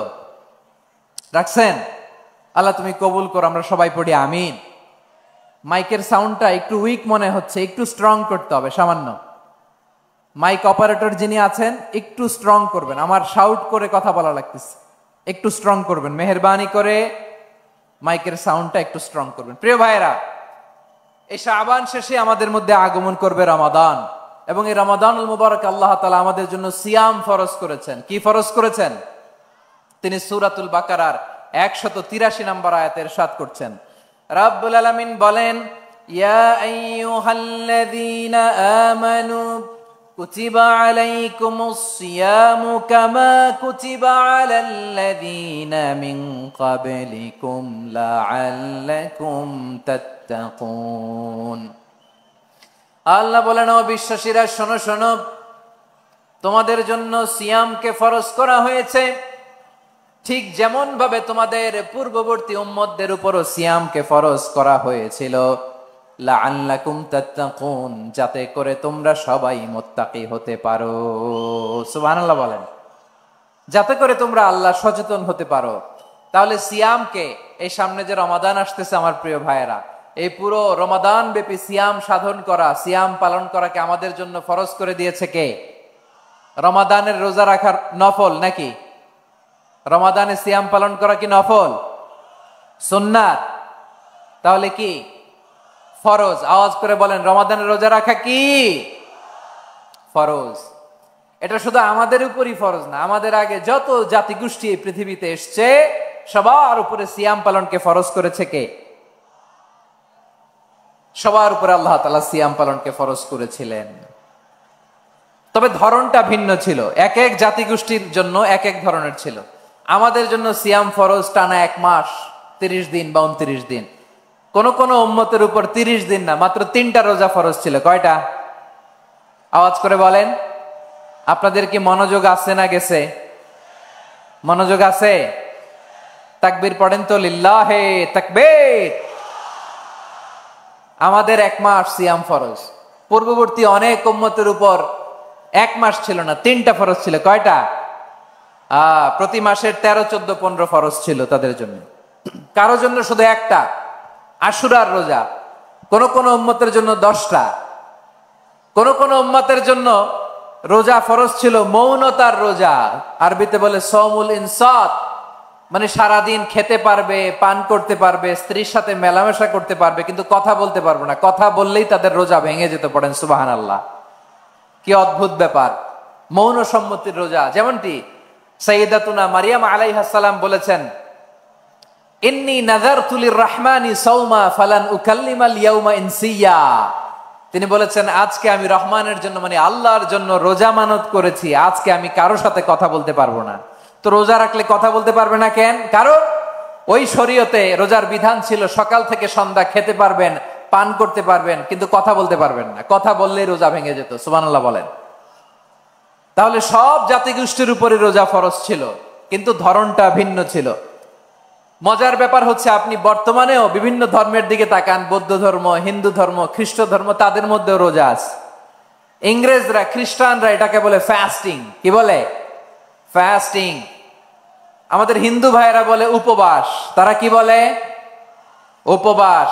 [SPEAKER 1] রাখছেন? আল্লাহ তুমি কবুল করো, আমরা সবাই পড়ি আমিন। মাইকের সাউন্ডটা একটু উইক মনে হচ্ছে, একটু স্ট্রং করতে হবে সামান্য। মাইক অপারেটর যিনি আছেন একটু স্ট্রং করবেন, আমার শাউট করে কথা বলা লাগতেছে, একটু স্ট্রং করবেন মেহেরবানি করে, মাইকের সাউন্ডটা একটু স্ট্রং করবেন। প্রিয় ভাইয়েরা, এই শাবান শেষে আমাদের মধ্যে আগমন করবে রমাদান, এবং এই রমাদানুল মুবারক আল্লাহ তাআলা আমাদের জন্য সিয়াম ফরজ করেছেন। কি ফরজ করেছেন? তিনি সূরাতুল বাকারার 183 নম্বর আয়াতে ইরশাদ করছেন, রাব্বুল আলামিন বলেন, ইয়া আইয়ুহাল্লাযীনা আমানু কুতিবা আলাইকুমুস সিয়ামু কামা কুতিবা আলাল্লাযীনা মিন ক্বাবলিকুম লাআল্লাকুম তাত্তাকুন। আল্লাহ বলেন, ও বিশ্বাসীরা শোনো শোনো, তোমাদের জন্য সিয়ামকে ফরজ করা হয়েছে, ঠিক যেমন ভাবে তোমাদের পূর্ববর্তী উম্মতদের উপরও সিয়ামকে ফরজ করা হয়েছিল, লাআল্লাকুম তাত্তাকুন, যাতে করে তোমরা সবাই মুত্তাকি হতে পারো। সুবহানাল্লাহ বলেন, যাতে করে তোমরা আল্লাহ সচেতন হতে পারো। তাহলে সিয়ামকে, এই সামনে যে রমাদান আসতেছে আমার প্রিয় ভাইয়েরা, এই পুরো রমাদান ব্যাপী সিয়াম সাধন করা, সিয়াম পালন করাকে আমাদের জন্য ফরজ করে দিয়েছে কে? রমাদানের রোজা রাখার নফল নাকি? রমাদানে সিয়াম পালন করা কি নফল? সুন্নাত। তাহলে কি ফরজ? আওয়াজ করে বলেন, রমাদানের রোজা রাখা কি ফরজ? এটা শুধু আমাদের উপরই ফরজ না, আমাদের আগে যত জাতিগোষ্ঠী এই পৃথিবীতে এসছে সবার উপরে সিয়াম পালনকে ফরজ করেছে কে? সবার উপরে আল্লাহ তাআলা সিয়াম পালনকে ফরজ করেছিলেন। তবে ধরনটা ভিন্ন ছিল, এক এক জাতিগোষ্ঠীর জন্য এক এক ধরনের ছিল। আমাদের জন্য সিয়াম ফরজ টানা 1 মাস 30 দিন বা 29 দিন। কোন কোন উম্মতের উপর 30 দিন না, মাত্র 3টা রোজা ফরজ ছিল। কয়টা? আওয়াজ করে বলেন। আপনাদের কি মনোযোগ আছে না গেছে? মনোযোগ আছে? তাকবীর পড়েন তো, লিল্লাহে তাকবীর। আমাদের 1 মাস সিয়াম ফরজ। পূর্ববর্তী অনেক উম্মতের উপর 1 মাস ছিল না, 3টা ফরজ ছিল। কয়টা? প্রতি মাসের 13, 14, 15 ফরজ ছিল তাদের জন্য। কারো জন্য শুধু একটা, আশুরার রোজা। কোন কোন উম্মতের জন্য 10টা। কোন কোন উম্মতের জন্য রোজা ফরজ ছিল মৌনতার রোজা, আরবিতে বলে সওমুল ইনসাত, মানে সারাদিন খেতে পারবে, পান করতে পারবে, স্ত্রীর সাথে মেলামেশা করতে পারবে, কিন্তু কথা বলতে পারবে না। কথা বললেই তাদের রোজা ভেঙে যেত। পড়েন সুবহানাল্লাহ। কি অদ্ভুত ব্যাপার! মৌন সম্মতির রোজা। যেমনটি সাইয়্যিদাতুনা মারিয়াম আলাইহাস সালাম বলেছেন, ইন্নী নাযারতু লির-রাহমানি সাওমা ফালান উকাল্লিমাল ইয়াওমা ইনসিয়া। তিনি বলেছেন, আজকে আমি রহমানের জন্য, মানে আল্লাহর জন্য রোজা মানত করেছি, আজকে আমি কারোর সাথে কথা বলতে পারবো না। তো রোজা রাখলে কথা বলতে পারবে না কেন? কারণ ওই শরীয়তে রোজার বিধান ছিল সকাল থেকে সন্ধ্যা খেতে পারবেন, পান করতে পারবেন, কিন্তু কথা বলতে পারবেন না। কথা বললেই রোজা ভেঙে যেত। সুবহানাল্লাহ বলেন। তাহলে সব জাতিগোষ্ঠীর উপরে রোজা ফরজ ছিল, কিন্তু ধরনটা ভিন্ন ছিল। মজার ব্যাপার হচ্ছে, আপনি বর্তমানেও বিভিন্ন ধর্মের দিকে তাকান, বৌদ্ধ ধর্ম, হিন্দু ধর্ম, খ্রিস্ট ধর্ম, তাদের মধ্যেও রোজা আছে। ইংরেজরা, খ্রিস্টানরা এটাকে বলে ফাস্টিং। কি বলে? ফাস্টিং। আমাদের হিন্দু ভাইয়েরা বলে উপবাস। তারা কি বলে? উপবাস।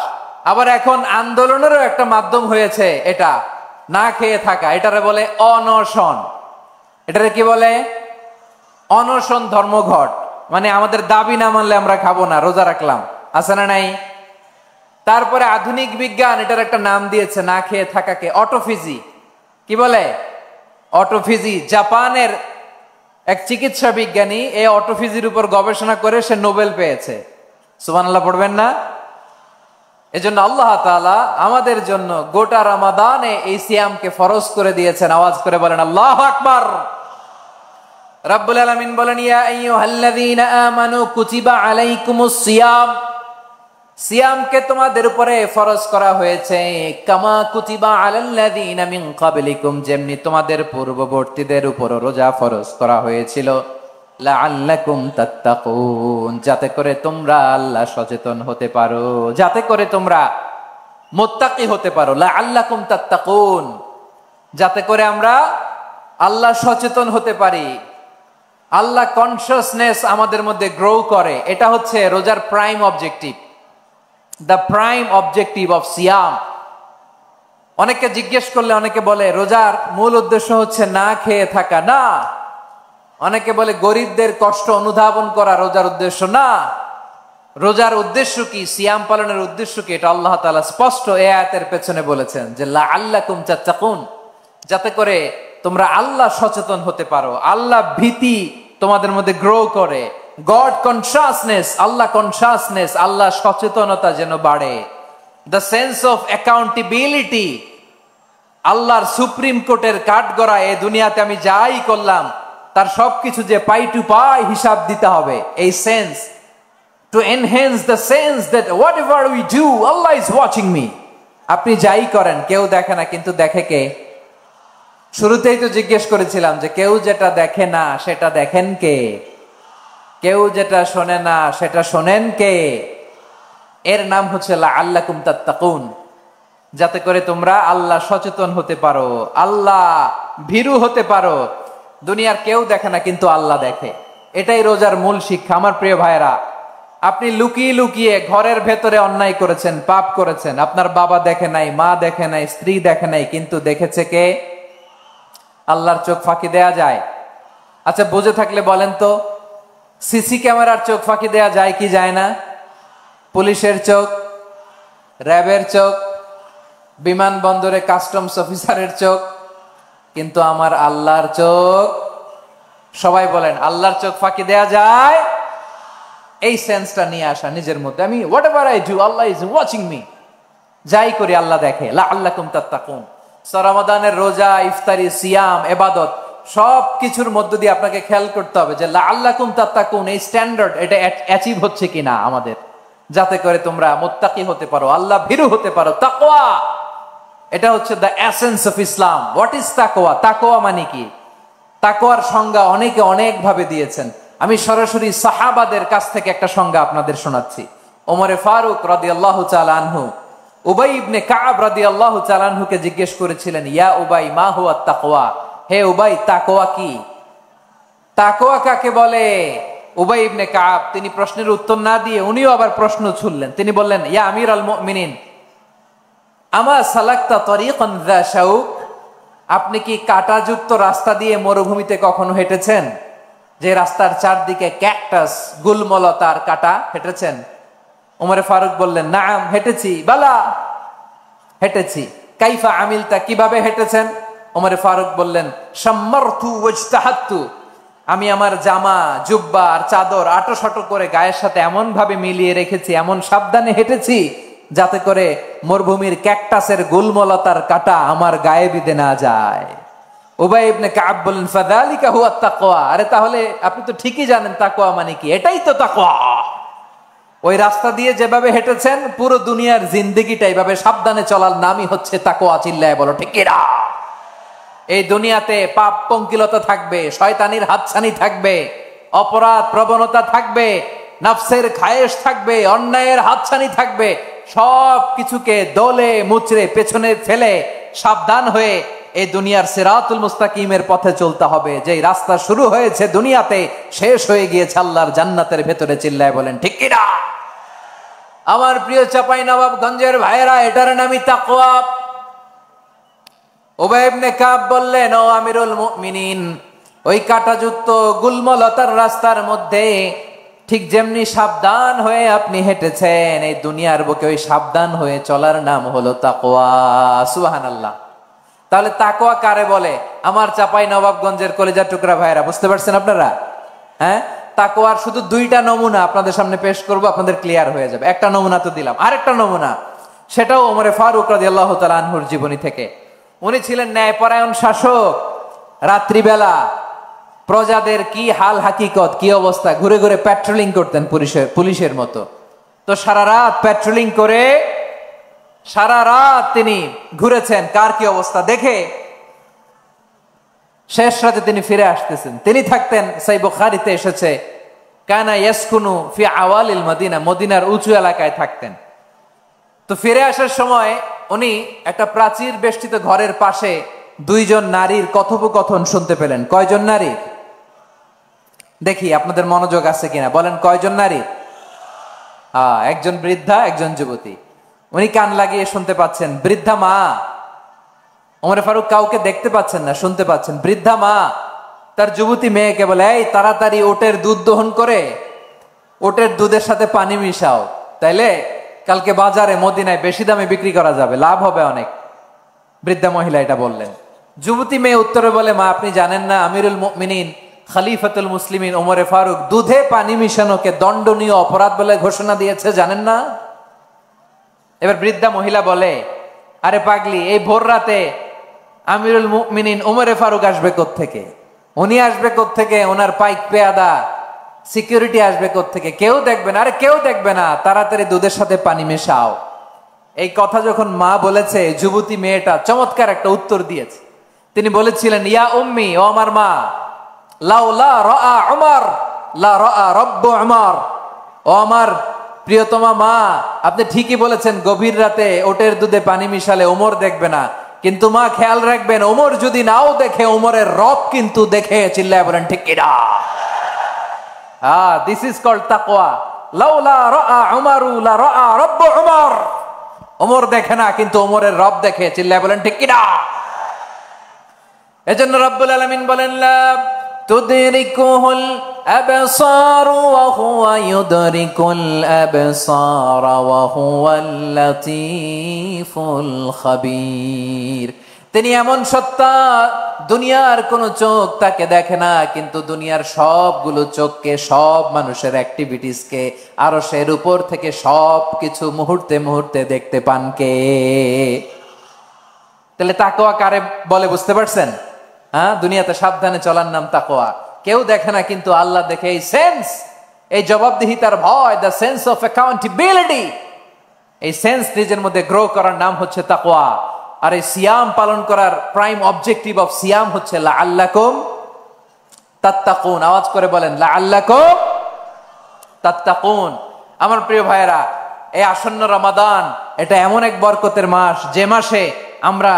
[SPEAKER 1] আবার এখন আন্দোলনেরও একটা মাধ্যম হয়েছে এটা, না খেয়ে থাকা। এটারে বলে অনশন। এটারে কি বলে? অনশন ধর্মঘট। মানে আমাদের দাবি না মানলে আমরা খাবো না, রোজা রাখলাম। আছে না নাই? তারপরে আধুনিক বিজ্ঞান এটার একটা নাম দিয়েছে না খেয়ে থাকাকে, অটোফিজি। কি বলে? অটোফিজি। জাপানের এক চিকিৎসা বিজ্ঞানী এই অটোফিজির উপর গবেষণা করে সে নোবেল পেয়েছে। সুবহানাল্লাহ পড়বেন না? এজন্য আল্লাহ তাআলা আমাদের জন্য গোটা রমাদানে এই সিয়ামকে ফরজ করে দিয়েছেন। আওয়াজ করে বলেন আল্লাহু আকবার। রাব্বুল আলামিন বলেন, ইয়া আইয়ুহাল্লাযীনা আমানু কুতিবা আলাইকুমুস সিয়াম। সিয়ামকে তোমাদের উপরে ফরজ করা হয়েছে, কামা কুতিবা আলাল্লাযীনা মিন ক্বাবলিকুম, যেমনি তোমাদের পূর্ববর্তীদের উপর রোজা ফরজ করা হয়েছিল, লাআল্লাকুম তাত্তাকুন, যাতে করে তোমরা আল্লাহ সচেতন হতে পারো, যাতে করে তোমরা মুত্তাকি হতে পারো। লাআল্লাকুম তাত্তাকুন, যাতে করে আমরা আল্লাহ সচেতন হতে পারি, আল্লাহ কনসিয়াসনেস আমাদের মধ্যে গ্রো করে। এটা হচ্ছে রোজার prime objective, the prime objective of সিয়াম। অনেকে জিজ্ঞেস করলে অনেকে বলে রোজার মূল উদ্দেশ্য হচ্ছে না খেয়ে থাকা। না। অনেকে বলে গরিবদের কষ্ট অনুধাবন করা রোজার উদ্দেশ্য। না। রোজার উদ্দেশ্য কি? সিয়াম পালনের উদ্দেশ্য কি? এটা আল্লাহ তাআলা স্পষ্ট এই আয়াতের পেছনে বলেছেন যে লাআল্লাকুম তাত্তাকুন, যাতে করে তোমরা আল্লাহ সচেতন হতে পারো, আল্লাহ ভীতি তোমাদের মধ্যে গ্রো করে, গড কনসিয়াসনেস, আল্লাহ কনসিয়াসনেস, আল্লাহ সচেতনতা যেন বাড়ে, দ্য সেন্স অফ অ্যাকাউন্টেবিলিটি। আল্লাহর সুপ্রিম কোর্টের কাঠগড়া এই দুনিয়াতে আমি যাই করলাম তার সবকিছু যে পাই টু পাই হিসাব দিতে হবে, এই sense, to enhance the sense that what ever we do Allah is watching me. আপনি যাই করেন কেউ দেখে না, কিন্তু দেখে কে? শুরুতেই তো জিজ্ঞেস করেছিলাম যে কেউ যেটা দেখে না সেটা দেখেন কে? কেউ যেটা শোনে না সেটা শোনেন কে? এর নাম হচ্ছে লাআল্লাকুম তাত্তাকুন, যাতে করে তোমরা আল্লাহ সচেতন হতে পারো, আল্লাহ ভীরু হতে পারো। দুনিয়ার কেউ দেখে না, কিন্তু আল্লাহ দেখে। এটাই রোজার মূল শিক্ষা। আমার প্রিয় ভাইরা, আপনি লুকিয়ে লুকিয়ে ঘরের ভেতরে অন্যায় করেছেন, পাপ করেছেন, আপনার বাবা দেখে নাই, মা দেখে নাই, স্ত্রী দেখে নাই, কিন্তু দেখেছে কে? আল্লাহর চোখ ফাঁকি দেয়া যায়? আচ্ছা, বুঝে থাকলে বলেন তো, সিসি ক্যামেরার চোখ ফাঁকি দেয়া যায় কি যায় না? পুলিশের চোখ, র্যাবের চোখ, বিমানবন্দরে কাস্টমস অফিসারের চোখ, কিন্তু আমার আল্লাহর চোখ? সবাই বলেন, আল্লাহর চোখ ফাঁকি দেয়া যায়? এই সেন্সটা নিয়ে আসা নিজের মধ্যে, আমি what ever I do Allah is watching me. যাই করি আল্লাহ দেখে। লাআল্লাকুম তাত্তাকুন। রমাদানের রোজা, ইফতারি, সিয়াম, ইবাদত সব কিছুর মধ্য দিয়ে আপনাকে খেয়াল করতে হবে যে লাআল্লাকুম তাত্তাকুন এই স্ট্যান্ডার্ড এটা অ্যাচিভ হচ্ছে কিনা আমাদের, যাতে করে তোমরা মুত্তাকি হতে পারো, আল্লাহ ভীরু হতে পারো। তাকওয়া, এটা হচ্ছে the essence of Islam. What is তাকওয়া? তাকওয়া মানে কি? তাকওয়ার সংজ্ঞা অনেকে অনেক ভাবে দিয়েছেন। আমি সরাসরি সাহাবাদের কাছ থেকে একটা সংজ্ঞা আপনাদের শোনাচ্ছি। ওমরে ফারুক রাদিয়াল্লাহু তাআলা আনহু উবাই ইবনে কাব রাদিয়াল্লাহু তাআলা আনহুকে জিজ্ঞেস করেছিলেন, ইয়া উবাই মা হুয়া তাকওয়া? হে উবাই, তাকওয়া কি? তাকওয়া কাকে বলে? উবাই ইবনে কাব তিনি প্রশ্নের উত্তর না দিয়ে উনিও আবার প্রশ্ন ছুড়লেন। তিনি বললেন, ইয়া আমিরাল মুমিনিন আমা সালাকতা তরিকান যা শাউক? আপনি কি কাঁটাযুক্ত রাস্তা দিয়ে মরুভূমিতে কখনো হেঁটেছেন? যে রাস্তার চারদিকে ক্যাকটাস, গুলমলতার কাঁটা, হেঁটেছেন? ওমরে ফারুক বললেন, নাম, হেঁটেছি। বালা, হেঁটেছি। কাইফা আমিলতা, কিভাবে হেঁটেছেন? ওমরে ফারুক বললেন, শাম্মারতু ওয়াজতাহাতু, আমি আমার জামা, জুব্বা আর চাদর আঁটো করে গায়ের সাথে এমন ভাবে মিলিয়ে রেখেছি, এমন সাবধানে হেঁটেছি যাতে করে মরুভূমির ক্যাকটাসের গুলমলতার কাঁটা আমার গায়ে বিঁধে না যায়। উবাই ইবনে কাব বললেন, ফাযালিকা হুয়া তাকওয়া। আরে তাহলে আপনি তো ঠিকই জানেন তাকওয়া মানে কি, এটাই তো তাকওয়া। ওই রাস্তা দিয়ে যেভাবে হেঁটেছেন পুরো দুনিয়ার জিন্দেগিটা এইভাবে সাবধানে চলার নামই হচ্ছে তাকওয়া। চিল্লায় বলো ঠিক কিনা? এই দুনিয়াতে পাপ পঙ্কিলতা থাকবে, শয়তানির হাতছানি থাকবে, অপরাধ প্রবণতা থাকবে, নফসের খায়েশ থাকবে, অন্যায়ের হাতছানি থাকবে। সব কিছুকে দলে মুচড়ে পেছনে ফেলে সাবধান হয়ে এই দুনিয়ার সিরাতুল মুস্তাকিমের পথে চলতে হবে। যেই রাস্তা শুরু হয়েছে দুনিয়াতে, শেষ হয়ে গিয়েছে আল্লাহর জান্নাতের ভেতরে। চিল্লায় বলেন ঠিক কিনা? আমার প্রিয় চাঁপাইনবাবগঞ্জের ভাইয়েরা, এটার নামই তাকওয়া। উবাই ইবনে কাব বললেন, ও আমিরুল মুমিনিন, ওই কাঁটাযুক্ত গুলমলতার রাস্তার মধ্যে ঠিক যেমনি সাবধান হয়ে আপনি হেঁটেছেন, এই দুনিয়ার বুকে ওই সাবধান হয়ে চলার নাম হলো তাকওয়া। সুবহানাল্লাহ। তাহলে তাকওয়া কারে বলে? আমার চাঁপাইনবাবগঞ্জের কলিজার টুকরা ভাইয়েরা, বুঝতে পারছেন আপনারা? হ্যাঁ, তাকওয়ার শুধু দুইটা নমুনা আপনাদের সামনে পেশ করব, আপনাদের ক্লিয়ার হয়ে যাবে। একটা নমুনা তো দিলাম, আরেকটা নমুনা, সেটাও ওমরে ফারুক রাদিয়াল্লাহু তাআলা আনহুর জীবনী থেকে। উনি ছিলেন ন্যায়পরায়ণ শাসক। রাত্রিবেলা প্রজাদের কি হাল হাকিকত, কি অবস্থা, ঘুরে ঘুরে প্যাট্রোলিং করতেন পুলিশের মতো। তো সারা রাত প্যাট্রোলিং করে সারা রাত তিনি ঘুরেছেন কার কি অবস্থা দেখে। শেষ রাতে তিনি ফিরে আসতেছেন। তিনি থাকতেন, সহিহ বুখারীতে এসেছে, কানা ইয়াসকুনু ফি আওয়ালিল মদিনা, মদিনার উঁচু এলাকায় থাকতেন। তো ফিরে আসার সময় উনি একটা প্রাচীর বেষ্টিত ঘরের পাশে দুইজন নারীর কথোপকথন শুনতে পেলেন। কয়জন নারী? দেখি আপনাদের মনোযোগ আছে কিনা, বলেন কয়জন নারী? একজন বৃদ্ধা, একজন যুবতী। উনি কান লাগিয়ে শুনতে পাচ্ছেন। বৃদ্ধা মা, ওমরে ফারুক কাউকে দেখতে পাচ্ছেন না, শুনতে পাচ্ছেন। বৃদ্ধা মা তার যুবতী মেয়েকে বলে, এই তাড়াতাড়ি ওটের দুধ দহন করে ওটের দুধের সাথে পানি মিশাও, তাইলে কালকে বাজারে মদিনায় বেশি দামে বিক্রি করা যাবে, লাভ হবে অনেক। বৃদ্ধা মহিলা এটা বললেন। যুবতী মেয়ে উত্তরে বলে, মা আপনি জানেন না আমিরুল মুমিনিন খলিফাতুল মুসলিমিন ওমরে ফারুক দুধে পানি মিশানোকে দণ্ডনীয় অপরাধ বলে ঘোষণা দিয়েছে, জানেন না? এবার বৃদ্ধা মহিলা বলে, আরে পাগলি, এই ভোর রাতে আমিরুল মুমিনিন ওমরে ফারুক আসবে কোত্থেকে? উনি আসবে কোত্থেকে? ওনার পাইক পেয়াদা সিকিউরিটি আসবে কোত্থেকে? কেউ দেখবে না। আরে কেউ দেখবে না, তাড়াতাড়ি দুধের সাথে পানি মেশাও। এই কথা যখন মা বলেছে, যুবতী মেয়েটা চমৎকার একটা উত্তর দিয়েছে। তিনি বলেছিলেন, ইয়া উম্মি, ও আমার মা, লাউলা রাআ উমর লা রাআ রব্বু উমর। ও আমার প্রিয়তমা মা, আপনি ঠিকই বলেছেন, গভীর রাতে ওটের দুধে পানি মিশালে ওমর দেখবে না, কিন্তু মা খেয়াল রাখবেন, ওমর যদি নাও দেখে, ওমরের রব কিন্তু দেখে। চিল্লায় বলেন ঠিক কিনা? দিস ইজ কল্ড তাকওয়া। লাউলা রাআ উমরু লা রাআ রব্বু উমর। ওমর দেখে না, কিন্তু ওমরের রব দেখে। চিল্লায় বলেন ঠিক কিনা? এজন্য রব্বুল আলামিন বলেন, লা তুদরিকুহুল আবসার ওয়া হুয়া ইউদরিকুল আবসার ওয়া হুয়াল লাতীফুল খাবীর। তিনি এমন সত্তা, দুনিয়ার কোন চোখ তাকে দেখে না, কিন্তু দুনিয়ার সবগুলো চোখকে, সব মানুষের অ্যাক্টিভিটিসকে আরশের উপর থেকে সব কিছু মুহূর্তে মুহূর্তে দেখতে পান কে? তাহলে তাকওয়া কারে বলে বুঝতে পারছেন? হ্যাঁ, দুনিয়াতে সাবধানে চলার নাম তাকওয়া। কেউ দেখে না, কিন্তু আল্লাহ দেখে। এই সেন্স, এই জবাবদিহিতার ভয়, দ্য সেন্স অফ অ্যাকাউন্টেবিলিটি, এই সেন্স নিজের মধ্যে গ্রো করার নাম হচ্ছে তাকওয়া। আর এই সিয়াম পালন করার প্রাইম অবজেক্টিভ অফ সিয়াম হচ্ছে লাআল্লাকুম তাত্তাকুন। আওয়াজ করে বলেন, লাআল্লাকুম তাত্তাকুন। আমার প্রিয় ভাইয়েরা, এই আসন্ন রমাদান এটা এমন এক বরকতের মাস, যে মাসে আমরা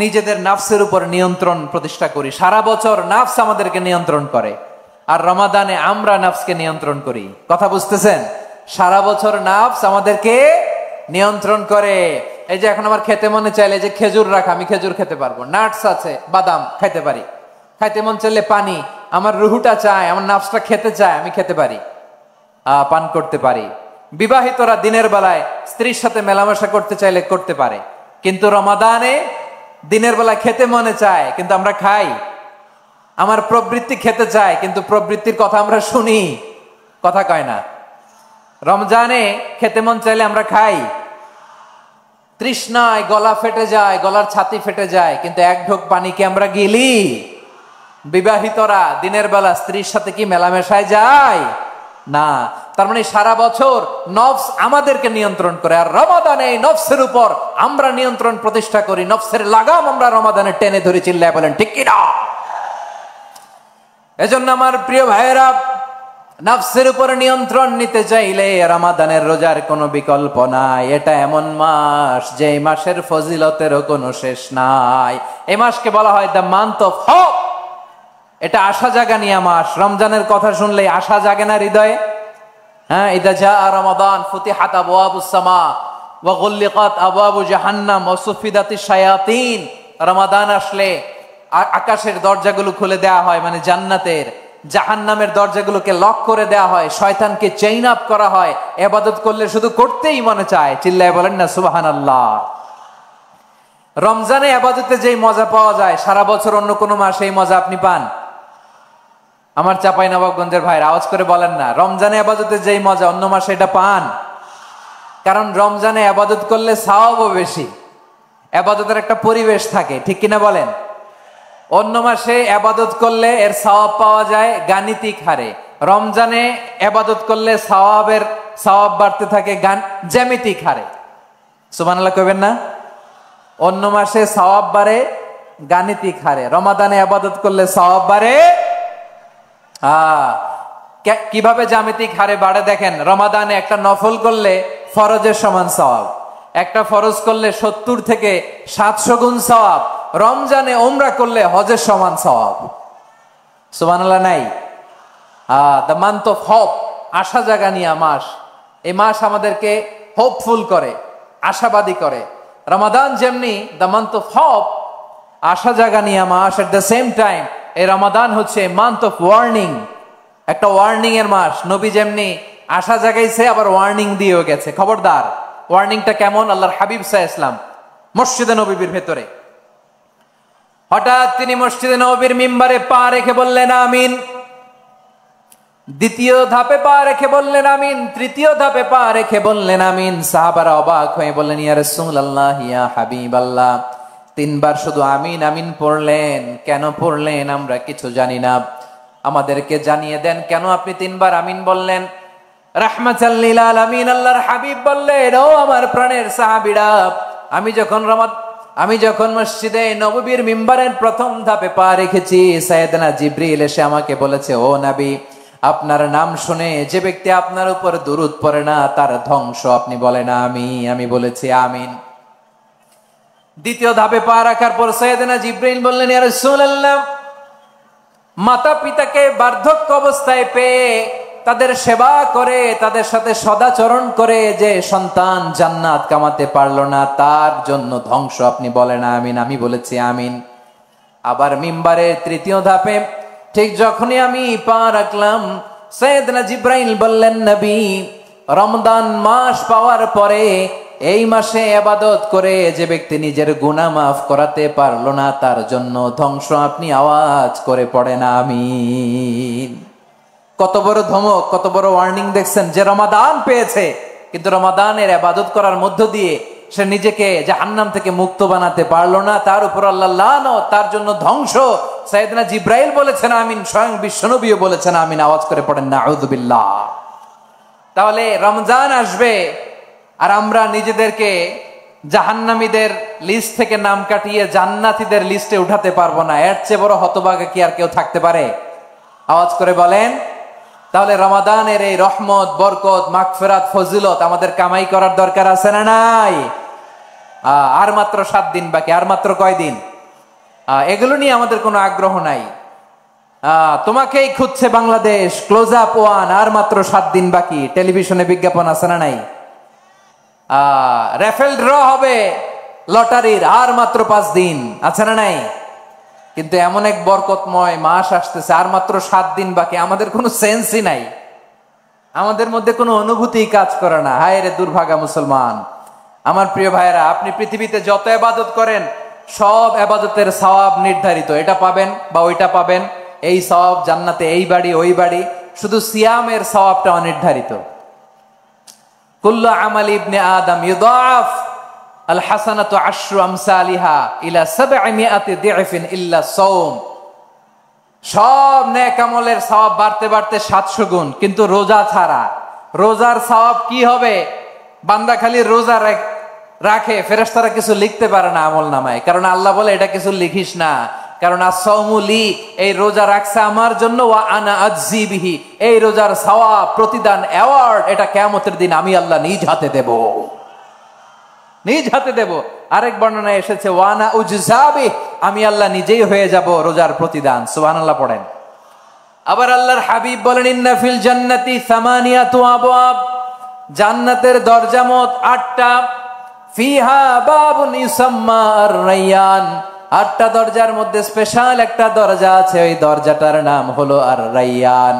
[SPEAKER 1] নিজেদের নাফসের উপর নিয়ন্ত্রণ প্রতিষ্ঠা করি। সারা বছর নাফস আমাদেরকে নিয়ন্ত্রণ করে, আর রমাদানে আমরা নাফসকে নিয়ন্ত্রণ করি। কথা বুঝতেছেন? সারা বছর নাফস আমাদেরকে নিয়ন্ত্রণ করে। এই যে এখন আমার খেতে মনে চাইলে যে খেজুর রাখা, আমি খেজুর খেতে পারবো, নাটস আছে, বাদাম খাইতে পারি। খাইতে মন চাইলে পানি, আমার রুহুটা চায়, আমার নাফসটা খেতে চায়, আমি খেতে পারি, পান করতে পারি। বিবাহিতরা দিনের বেলায় স্ত্রীর সাথে মেলামেশা করতে চাইলে করতে পারে, কিন্তু রমাদানে দিনের বেলায় খেতে মনে চায়, কিন্তু আমরা খাই। আমার প্রবৃত্তি খেতে চায়, কিন্তু প্রবৃত্তির কথা আমরা শুনি, কথা কয় না। রমজানে খেতে মন চাইলে আমরা খাই, তৃষ্ণায় গলা ফেটে যায়, গলার ছাতি ফেটে যায়, কিন্তু এক ঢোক পানিকে আমরা গিলি। বিবাহিতরা দিনের বেলা স্ত্রীর সাথে কি মেলামেশায় যায়? না। তার মানে সারা বছর নফস আমাদেরকে নিয়ন্ত্রণ করে, আর রমাদানে নফসের উপর আমরা নিয়ন্ত্রণ প্রতিষ্ঠা করি। নফসের লাগাম আমরা রমাদানে টেনে ধরে, চিল্লায় বলেন ঠিক কি না? এজন্য আমার প্রিয় ভাইয়েরা, নফসের উপর নিয়ন্ত্রণ নিতে চাইলে রমাদানের রোজার কোনো বিকল্প নাই। এটা এমন মাস যে মাসের ফজিলতেরও কোনো শেষ নাই। এই মাসকে বলা হয় দ্য মান্থ অফ হোপ। এটা আশা জাগানিয়া মাস। রমজানের কথা শুনলে আশা জাগে না হৃদয়ে? হ্যাঁ, ইদা জাআ রমাদান ফুতিহাত আবওয়াবুস সামা ওয়া গুল্লিকাত আবওয়াবু জাহান্নাম ওয়া সুফিদাতিশ শায়াতিন। রমাদান আসলে আকাশের দরজাগুলো খুলে দেওয়া হয়, মানে জান্নাতের। জাহান্নামের দরজাগুলোকে লক করে দেওয়া হয়, শয়তানকে চেইন আপ করা হয়। ইবাদত করলে শুধু করতেই মনে চায়, চিল্লায় বলেন না সুবহানাল্লাহ। রমজানে ইবাদতে যেই মজা পাওয়া যায়, সারা বছর অন্য কোনো মাসে এই মজা আপনি পান? আমার চাঁপাইনবাবগঞ্জের ভাইরা আওয়াজ করে বলেন না, রমজানে ইবাদতে যেই মজা অন্য মাসে এটা পান? কারণ রমজানে ইবাদত করলে সওয়াবও বেশি, ইবাদতের একটা পরিবেশ থাকে, ঠিক কিনা বলেন? অন্য মাসে ইবাদত করলে এর সওয়াব পাওয়া যায় গাণিতিক হারে, রমজানে ইবাদত করলে সওয়াব বাড়তে থাকে জ্যামিতিক হারে। সুবহানাল্লাহ কইবেন না? অন্য মাসে সওয়াব বাড়ে গাণিতিক হারে, রমাদানে ইবাদত করলে সওয়াব বাড়ে কিভাবে জ্যামিতিক হারে বাড়ে দেখেন। রমাদানে একটা নফল করলে ফরজের সমান সওয়াব, একটা ফরজ করলে 70 থেকে 700 গুণ সওয়াব। রমজানে উমরা করলে হজের সমান সওয়াব। সুবহানাল্লাহ নাই? দ্য মান্থ অফ হোপ, আশা জাগানিয়া মাস। এই মাস আমাদেরকে হোপফুল করে, আশাবাদী করে। রমাদান যেমনি দ্য মান্থ অফ হোপ, আশা জাগানিয়া মাস, এট দ্য সেম টাইম এই রমাদান হচ্ছে মান্থ অফ ওয়ার্নিং, একটা ওয়ার্নিং এর মাস। নবী যেমনি আশা জাগাইছে, আবার ওয়ার্নিং দিয়েও গেছে, খবরদার। ওয়ার্নিংটা কেমন? আল্লাহর হাবিব সাল্লাল্লাহু আলাইহি ওয়াসাল্লাম মসজিদে নববীর ভেতরে, হঠাৎ তিনি মসজিদে নববীর মিম্বারে পা রেখে বললেন আমিন। দ্বিতীয় ধাপে পা রেখে বললেন আমিন, তৃতীয় ধাপে পা রেখে বললেন আমিন। সাহাবারা অবাক হয়ে বললেন, ইয়া রাসূলুল্লাহ, ইয়া হাবিবাল্লাহ, 3 বার শুধু আমিন আমিন পড়লেন, কেন পড়লেন আমরা কিছু জানি না, আমাদেরকে জানিয়ে দেন কেন আপনি 3 বার আমিন বললেন। রাহমাতাল লিল আলামিন আল্লাহর হাবিব বললেন, ও আমার প্রাণের সাহাবীরা, আমি যখন মসজিদে নববীর মিম্বারের প্রথম ধাপে পা রেখেছি, সাইয়েদনা জিবরিল এসে আমাকে বলেছে, ও নবী, আপনার নাম শুনে যে ব্যক্তি আপনার উপর দুরূদ পড়ে না তার ধ্বংস। আপনি বলেন আমি বলেছি আমিন। দ্বিতীয় ধাপে পা রাখার পর সাইয়েদনা জিবরিল বললেন, ইয়া রাসূলুল্লাহ, মাতা পিতাকে বার্ধক্য অবস্থায় পেয়ে তাদের সেবা করে, তাদের সাথে সদাচরণ করে যে সন্তান জান্নাত কামাতে পারলো না, তার জন্য ধ্বংস। আপনি বলেন আমিন। আমি বলেছি আমিন। আবার মিম্বারের তৃতীয় ধাপে ঠিক যখনই আমি পা রাখলাম, সাইয়েদনা জিবরাইল বললেন, নবী, রমজান মাস পাওয়ার পরে এই মাসে ইবাদত করে যে ব্যক্তি নিজের গুনাহ মাফ করাতে পারলো না, তার জন্য ধ্বংস। আপনি আওয়াজ করে পড়েন আমিন। কত বড় ধমক, কত বড় ওয়ার্নিং দেখছেন, যে রমাদান পেয়েছে কিন্তু রমাদানের ইবাদত করার মধ্য দিয়ে সে নিজেকে জাহান্নাম থেকে মুক্ত বানাতে পারলো না, তার উপর আল্লাহ লানত, তার জন্য ধ্বংস। সাইয়েদনা জিব্রাইল বলেছেন আমিন, স্বয়ং বিশ্বনবীও বলেছেন আমিন। আওয়াজ করে পড়েন নাউযুবিল্লাহ। তাহলে রমজান আসবে আর আমরা নিজেদেরকে জাহান্নামীদের লিস্ট থেকে নাম কাটিয়ে জান্নাতীদের লিস্টে উঠাতে পারবো না। এর চেয়ে বড় হতভাগা কি আর কেউ থাকতে পারে? আওয়াজ করে বলেন। তাহলে রমাদানের এই রহমত, বরকত, মাগফিরাত, ফজিলত আমাদের কামাই করার দরকার আছে না নাই? আর মাত্র 7 দিন বাকি। আর মাত্র কয়দিন? এগুলো নিয়ে আমাদের কোনো আগ্রহ নাই। তোমাকেই খুঁজছে বাংলাদেশ, ক্লোজ আপ ওয়ান, আর মাত্র 7 দিন বাকি। টেলিভিশনে বিজ্ঞাপন আছে না নাই? রেফেল ড্র হবে লটারির, আর মাত্র 5 দিন, আছে না নাই? কিন্তু এমন এক বরকতময় মাস আসতেছে, আর মাত্র 7 দিন বাকি। আমাদের কোনো সেন্সই নাই, আমাদের মধ্যে কোনো অনুভূতি কাজ করে না। হায় রে দুর্ভাগা মুসলমান। আমার প্রিয় ভাইয়েরা, আপনি পৃথিবীতে যত ইবাদত করেন সব ইবাদতের সওয়াব নির্ধারিত। এটা পাবেন বা ওইটা পাবেন, এই সওয়াব জান্নাতে, এই বাড়ি ওই বাড়ি। শুধু সিয়ামের সওয়াবটা অনির্ধারিত। কুল্লু আমালি ইবনে আদম ইউদাফ আল হাসানাতু আশরু আমসালিহা ইলা 700 দি'ফিন ইল্লা সাওম। সব নেক আমলের সওয়াব বাড়তে বাড়তে 700 গুণ, কিন্তু রোজা ছাড়া। রোজার সওয়াব কি হবে? বান্দা খালি রোজা রাখে, ফেরেশতারা কিছু লিখতে পারে না আমল নামায়, কারণ আল্লাহ বলে এটা কিছু লিখিস না, কারণ as-সাওমু লি, এই রোজা রাখছে আমার জন্য, ওয়া আনা আজজি বিহি, এই রোজার সওয়াব, প্রতিদান, অ্যাওয়ার্ড, এটা কিয়ামতের দিন আমি আল্লাহ নিজ হাতে দেব, নিজ হাতে দেব। আরেক বর্ণনায় এসেছে ওয়া আনা উজজা বিহি, আমি আল্লাহ নিজেই হয়ে যাব রোজার প্রতিদান। সুবহানাল্লাহ পড়েন। আবার আল্লাহর হাবিব বলেন ইন্না ফিল জান্নাতি 8 আবওয়াব, জান্নাতের দরজা মোট 8টা। ফিহা বাবুন ইউসাম্মা আর-রায়্যান, 8টা দরজার মধ্যে স্পেশাল একটা দরজা আছে, ওই দরজাটার নাম হলো আর-রায়্যান।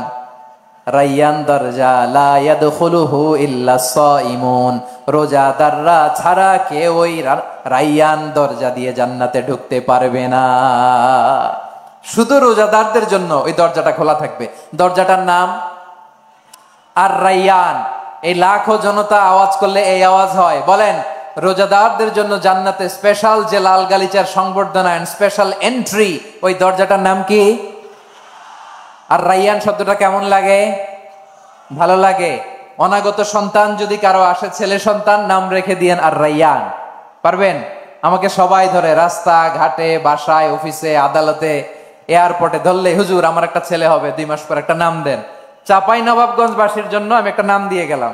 [SPEAKER 1] রায়্যান দরজা, লা ইয়াদখুলুহু ইল্লা সাইমুন, রোজাদাররা ছাড়া কেউ ওই রায়্যান দরজা দিয়ে জান্নাতে ঢুকতে পারবে না। শুধু রোজাদারদের জন্য ওই দরজাটা খোলা থাকবে। দরজাটার নাম আর-রায়্যান। এই লাখো জনতা আওয়াজ করলে এই আওয়াজ হয়। বলেন, রোজাদারদের জন্য জান্নাতে স্পেশাল যে লাল গালিচার সংবর্ধনা এন্ড স্পেশাল এন্ট্রি, ওই দরজাটার নাম কি? আর রায়্যান শব্দটা কেমন লাগে? ভালো লাগে। অনাগত সন্তান যদি কারো আসে, ছেলে সন্তান, নাম রেখে দিয়েন আর রায়্যান। পারবেন? আমাকে সবাই ধরে রাস্তা ঘাটে, বাসায়, অফিসে, আদালতে, এয়ারপোর্টে ধরলে, হুজুর আমার একটা ছেলে হবে 2 মাস পর, একটা নাম দেন। চাপাই নবাবগঞ্জবাসীর জন্য আমি একটা নাম দিয়ে গেলাম।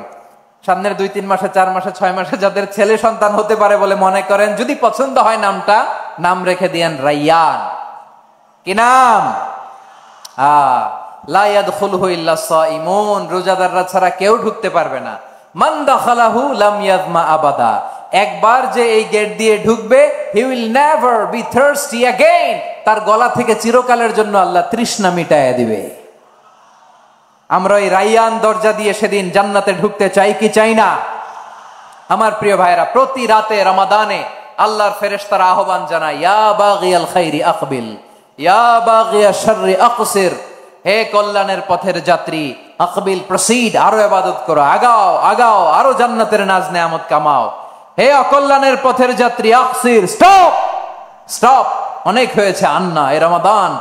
[SPEAKER 1] সামনের 2-3 মাসে, 4 মাসে, 6 মাসে যাদের ছেলে সন্তান হতে পারে বলে মনে করেন, যদি পছন্দ হয় নামটা, নাম রেখে দিয়েন রায়্যান। কি নাম? লা ইয়াদখুলুহু ইল্লা সাইমুন, রোজাদাররা ছাড়া কেউ ঢুকতে পারবে না। মান দাখালাহু লাম ইয়াযমা আবাদা, একবার যে এই গেট দিয়ে ঢুকবে, he will never be thirsty again, তার গলা থেকে চিরকালের জন্য আল্লাহ তৃষ্ণা মিটায়া দিবে। আমরা এই রায়্যান দরজা দিয়ে সেদিন জান্নাতে ঢুকতে চাই কি চাই না? আমার প্রিয় ভাইরা, প্রতি রাতে রমাদানে আল্লাহর ফেরেশতারা আহ্বান জানায়, ইয়া বাগিয়াল খাইরি আকবিল, ইয়া বাগিয়াশ শাররি আকসির, হে কল্যাণের পথের যাত্রী, আকবিল, প্রসিড, আরো ইবাদত করো, আগাও আগাও, আরো জান্নাতের নাজ নেয়ামত কামাও। হে অকল্যাণের পথের যাত্রী, আকসির, স্টপ স্টপ, অনেক হয়েছে। আন্না, এ রমাদান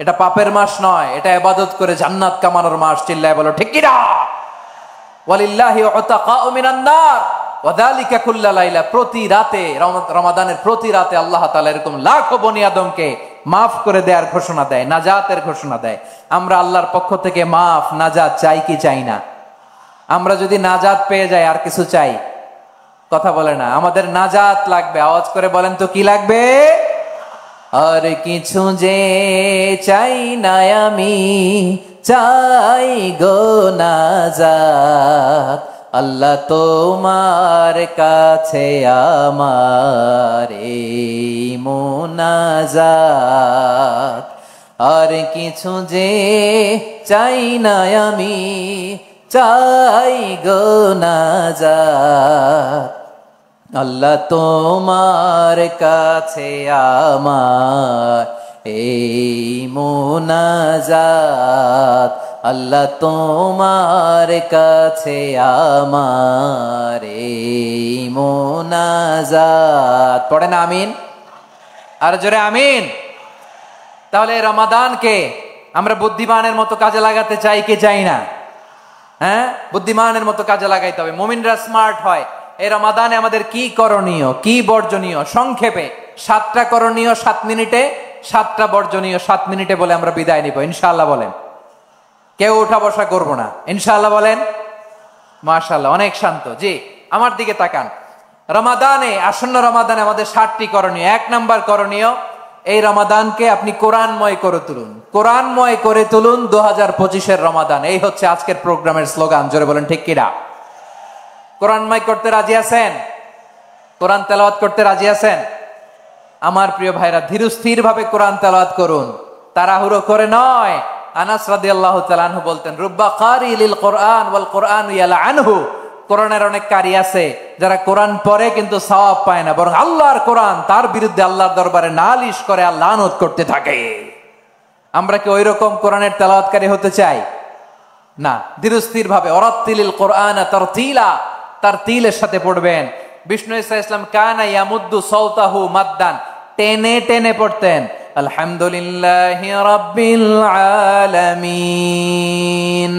[SPEAKER 1] এটা পাপের মাস নয়, এটা ইবাদত করে জান্নাত কামানোর মাস। চিল্লায় বলো ঠিক কি না? ওয়ালিল্লাহি উতাকাউ মিনান নার ওয়া যালিকা কুল্লা লাইলা, প্রতি রাতে, রমাদানের প্রতি রাতে আল্লাহ তাআলা এরকম লাখো বনি আদমকে মাফ করে দেওয়ার ঘোষণা দেয়, নাজাতের ঘোষণা দেয়। আমরা আল্লাহর পক্ষ থেকে মাফ, নাজাত চাই কি চাই না? আমরা যদি নাজাত পেয়ে যাই আর কিছু চাই? কথা বলে না। আমাদের নাজাত লাগবে। আওয়াজ করে বলেন তো কি লাগবে? আর কিছু যে চাই না আমি, চাই গো নাজাত, আল্লাহ তোমার কাছে আমার এই মুনাজাত। আর কিছু যে চাই না আমি, চাই গো নাজাত, আল্লাহ তোমার কাছে আমার এই মুনাজাত, আল্লাহ তোমার কাছে আমার এই মুনাজাত। পড়েন আমিন, আর জোরে আমিন। তাহলে রমাদানকে আমরা বুদ্ধিমানের মতো কাজে লাগাতে চাই কি চাই না? হ্যাঁ, বুদ্ধিমানের মতো কাজে লাগাইতে হবে। মুমিনরা স্মার্ট হয়। এই রমাদানে আমাদের কি করণীয়, কি বর্জনীয়, সংক্ষেপে 7টা করণীয় 7 মিনিটে, 7টা বর্জনীয় 7 মিনিটে বলে আমরা বিদায় নিব ইনশাআল্লাহ। বলেন, কেউ উঠা বসা করব না ইনশাআল্লাহ। বলেন মাশাআল্লাহ, অনেক শান্ত। জি, আমার দিকে তাকান। রমাদানে, আসন্ন রমাদানে আমাদের 7টি করণীয়। 1 নাম্বার করণীয়, এই রমাদানকে আপনি কোরআনময় করে তুলুন। কোরআনময় করে তুলুন 2025-এর রমাদান। এই হচ্ছে আজকের প্রোগ্রামের স্লোগান। জোরে বলেন ঠিক কিনা? কোরআনময় করতে রাজি আছেন? কোরআন তেলাওয়াত করতে রাজি আছেন? আমার প্রিয় ভাইরা, ধীরস্থির ভাবে কোরআন তেলাওয়াত করুন, তাড়াহুড়ো করে নয়। আনাস রাদিয়াল্লাহু তাআলা আনহু বলতেন, রুব্বা কারি লিল কোরআন ওয়াল কোরআন ইয়ালআনহু। কোরআনের অনেক কারি আছে যারা কোরআন পড়ে কিন্তু সওয়াব পায় না, বরং আল্লাহর কোরআন তার বিরুদ্ধে আল্লাহর দরবারে নালিশ করে আর লানত করতে থাকে। আমরা কি ওই রকম কোরআনের তেলাওয়াতকারী হতে চাই? না। ধীরস্থির ভাবে, ওয়ারাত্তিলিল কোরআন তারতিলা, তারতিলের সাথে পড়বেন। বিষ্ণু ঈসা ইসলাম কানা ইয়ামুদ্দু সাওতাহু মাদ্দান, টেনে টেনে পড়তেন। আলহামদুলিল্লাহি রাব্বিল আলামিন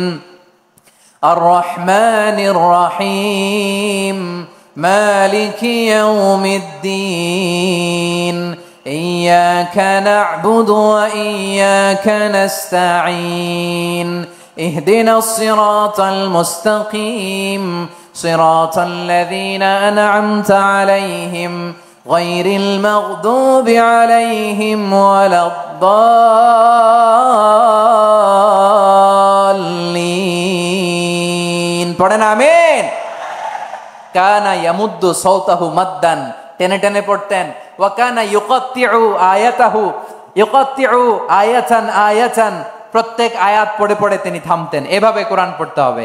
[SPEAKER 1] আর রহমানির রহিম মালিকি ইয়াউমিদ্দিন ইয়্যাকা না'বুদু ওয়া ইয়্যাকা নাস্তাঈন ইহদিনাস সিরাতাল মুস্তাকিম সিরাতাল লাযীনা আন'আমতা আলাইহিম গায়রিল মাগদুবি আলাইহিম ওয়ালাদ-দাল্লিন। পড়েন আমিন। কানা ইয়ামুদ্দু সাওতাহু মাদ্দান, টেনে টেনে পড়তেন। ওয়া কানা ইউকাত্তিউ আয়াতাহু, ইউকাত্তিউ আয়াতান আয়াতান, প্রত্যেক আয়াত পড়ে পড়ে তিনি থামতেন। এভাবে কোরআন পড়তে হবে।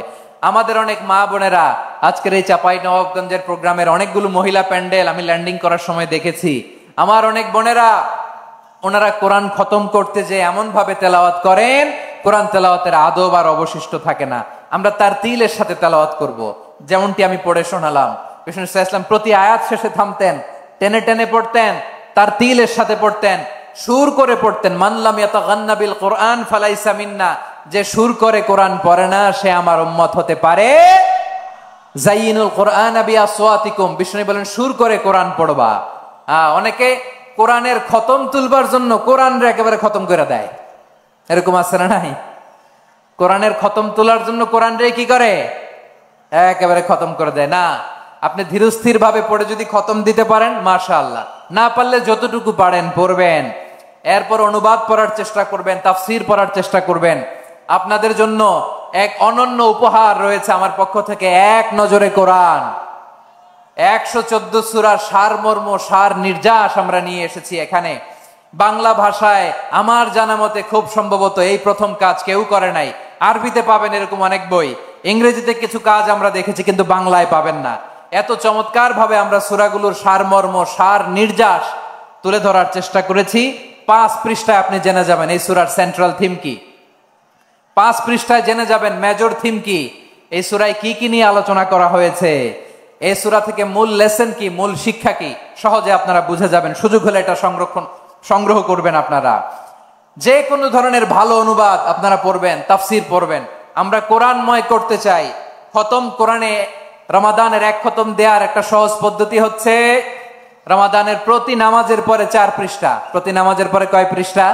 [SPEAKER 1] আমাদের অনেক মা বোনেরা, আজকের এই চাঁপাইনবাবগঞ্জের প্রোগ্রামের অনেকগুলো মহিলা প্যান্ডেল আমি ল্যান্ডিং করার সময় দেখেছি। আমার অনেক বোনেরা, ওনারা কোরআন খতম করতে যে এমন ভাবে তেলাওয়াত করেন, কোরআন তেলাওয়াতের আদব আর অবশিষ্ট থাকে না। আমরা তার তিলের সাথে তেলাওয়াত করব, যেমনটি আমি পড়ে শোনালাম। বিষ্ণু ইসলাম প্রতি আয়াত শেষে থামতেন, টেনে টেনে পড়তেন, তার তিলের সাথে পড়তেন, সুর করে পড়তেন। মানলাম ইয়াতাগান্না বিল কোরআন ফালাইসা মিন্না, যে সুর করে কোরআন পড়ে না সে আমার উম্মত হতে পারে। জাইয়িনুল কোরআন বিআসওয়াতিকুম, বিষ্ণু বলেন সুর করে কোরআন পড়বা। অনেকে কোরআনের খতম তুলবার জন্য কোরআনরে একেবারে খতম করে দেয়, এরকম আছে না নাই? কোরআনের খতম তোলার জন্য কোরআনরে কি করে? একেবারে খতম করে দেয়। না, আপনি ধীরস্থির ভাবে পড়ে যদি খতম দিতে পারেন মাশাআল্লাহ, না পারলে যতটুকু পারেন পড়বেন। এরপর অনুবাদ পড়ার চেষ্টা করবেন, তাফসীর পড়ার চেষ্টা করবেন। আপনাদের জন্য এক অনন্য উপহার রয়েছে আমার পক্ষ থেকে, এক নজরে কোরআন। 114 সূরার সারমর্ম, সার নির্যাস আমরা নিয়ে এসেছি এখানে বাংলা ভাষায়। আমার জানা মতে খুব সম্ভবত এই প্রথম কাজ কেউ করে নাই। আরবিতে পাবেন এরকম অনেক বই, ইংরেজিতে কিছু কাজ আমরা দেখেছি, কিন্তু বাংলায় পাবেন না। এত চমৎকার ভাবে আমরা সূরাগুলোর সারমর্ম, সার নির্যাস তুলে ধরার চেষ্টা করেছি। 5 পৃষ্ঠায় আপনি জেনে যাবেন এই সূরার সেন্ট্রাল থিম কি। 5 পৃষ্ঠায় জেনে যাবেন মেজর থিম কি, এই সূরায় কি কি নিয়ে আলোচনা করা হয়েছে, এই সূরা থেকে মূল লেসন কি, মূল শিক্ষা কি, সহজে আপনারা বুঝে যাবেন। সুযোগ হলে এটা সংগ্রহ করবেন আপনারা। যে কোনো ধরনের ভালো অনুবাদ আপনারা পড়বেন, তাফসীর পড়বেন। আমরা কোরআনময় করতে চাই। খতম কোরআনে রমাদানের 1 খতম দেওয়ার একটা সহজ পদ্ধতি হচ্ছে, রমাদানের প্রতি নামাজের পরে 4 পৃষ্ঠা। প্রতি নামাজের পরে কয় পৃষ্ঠা?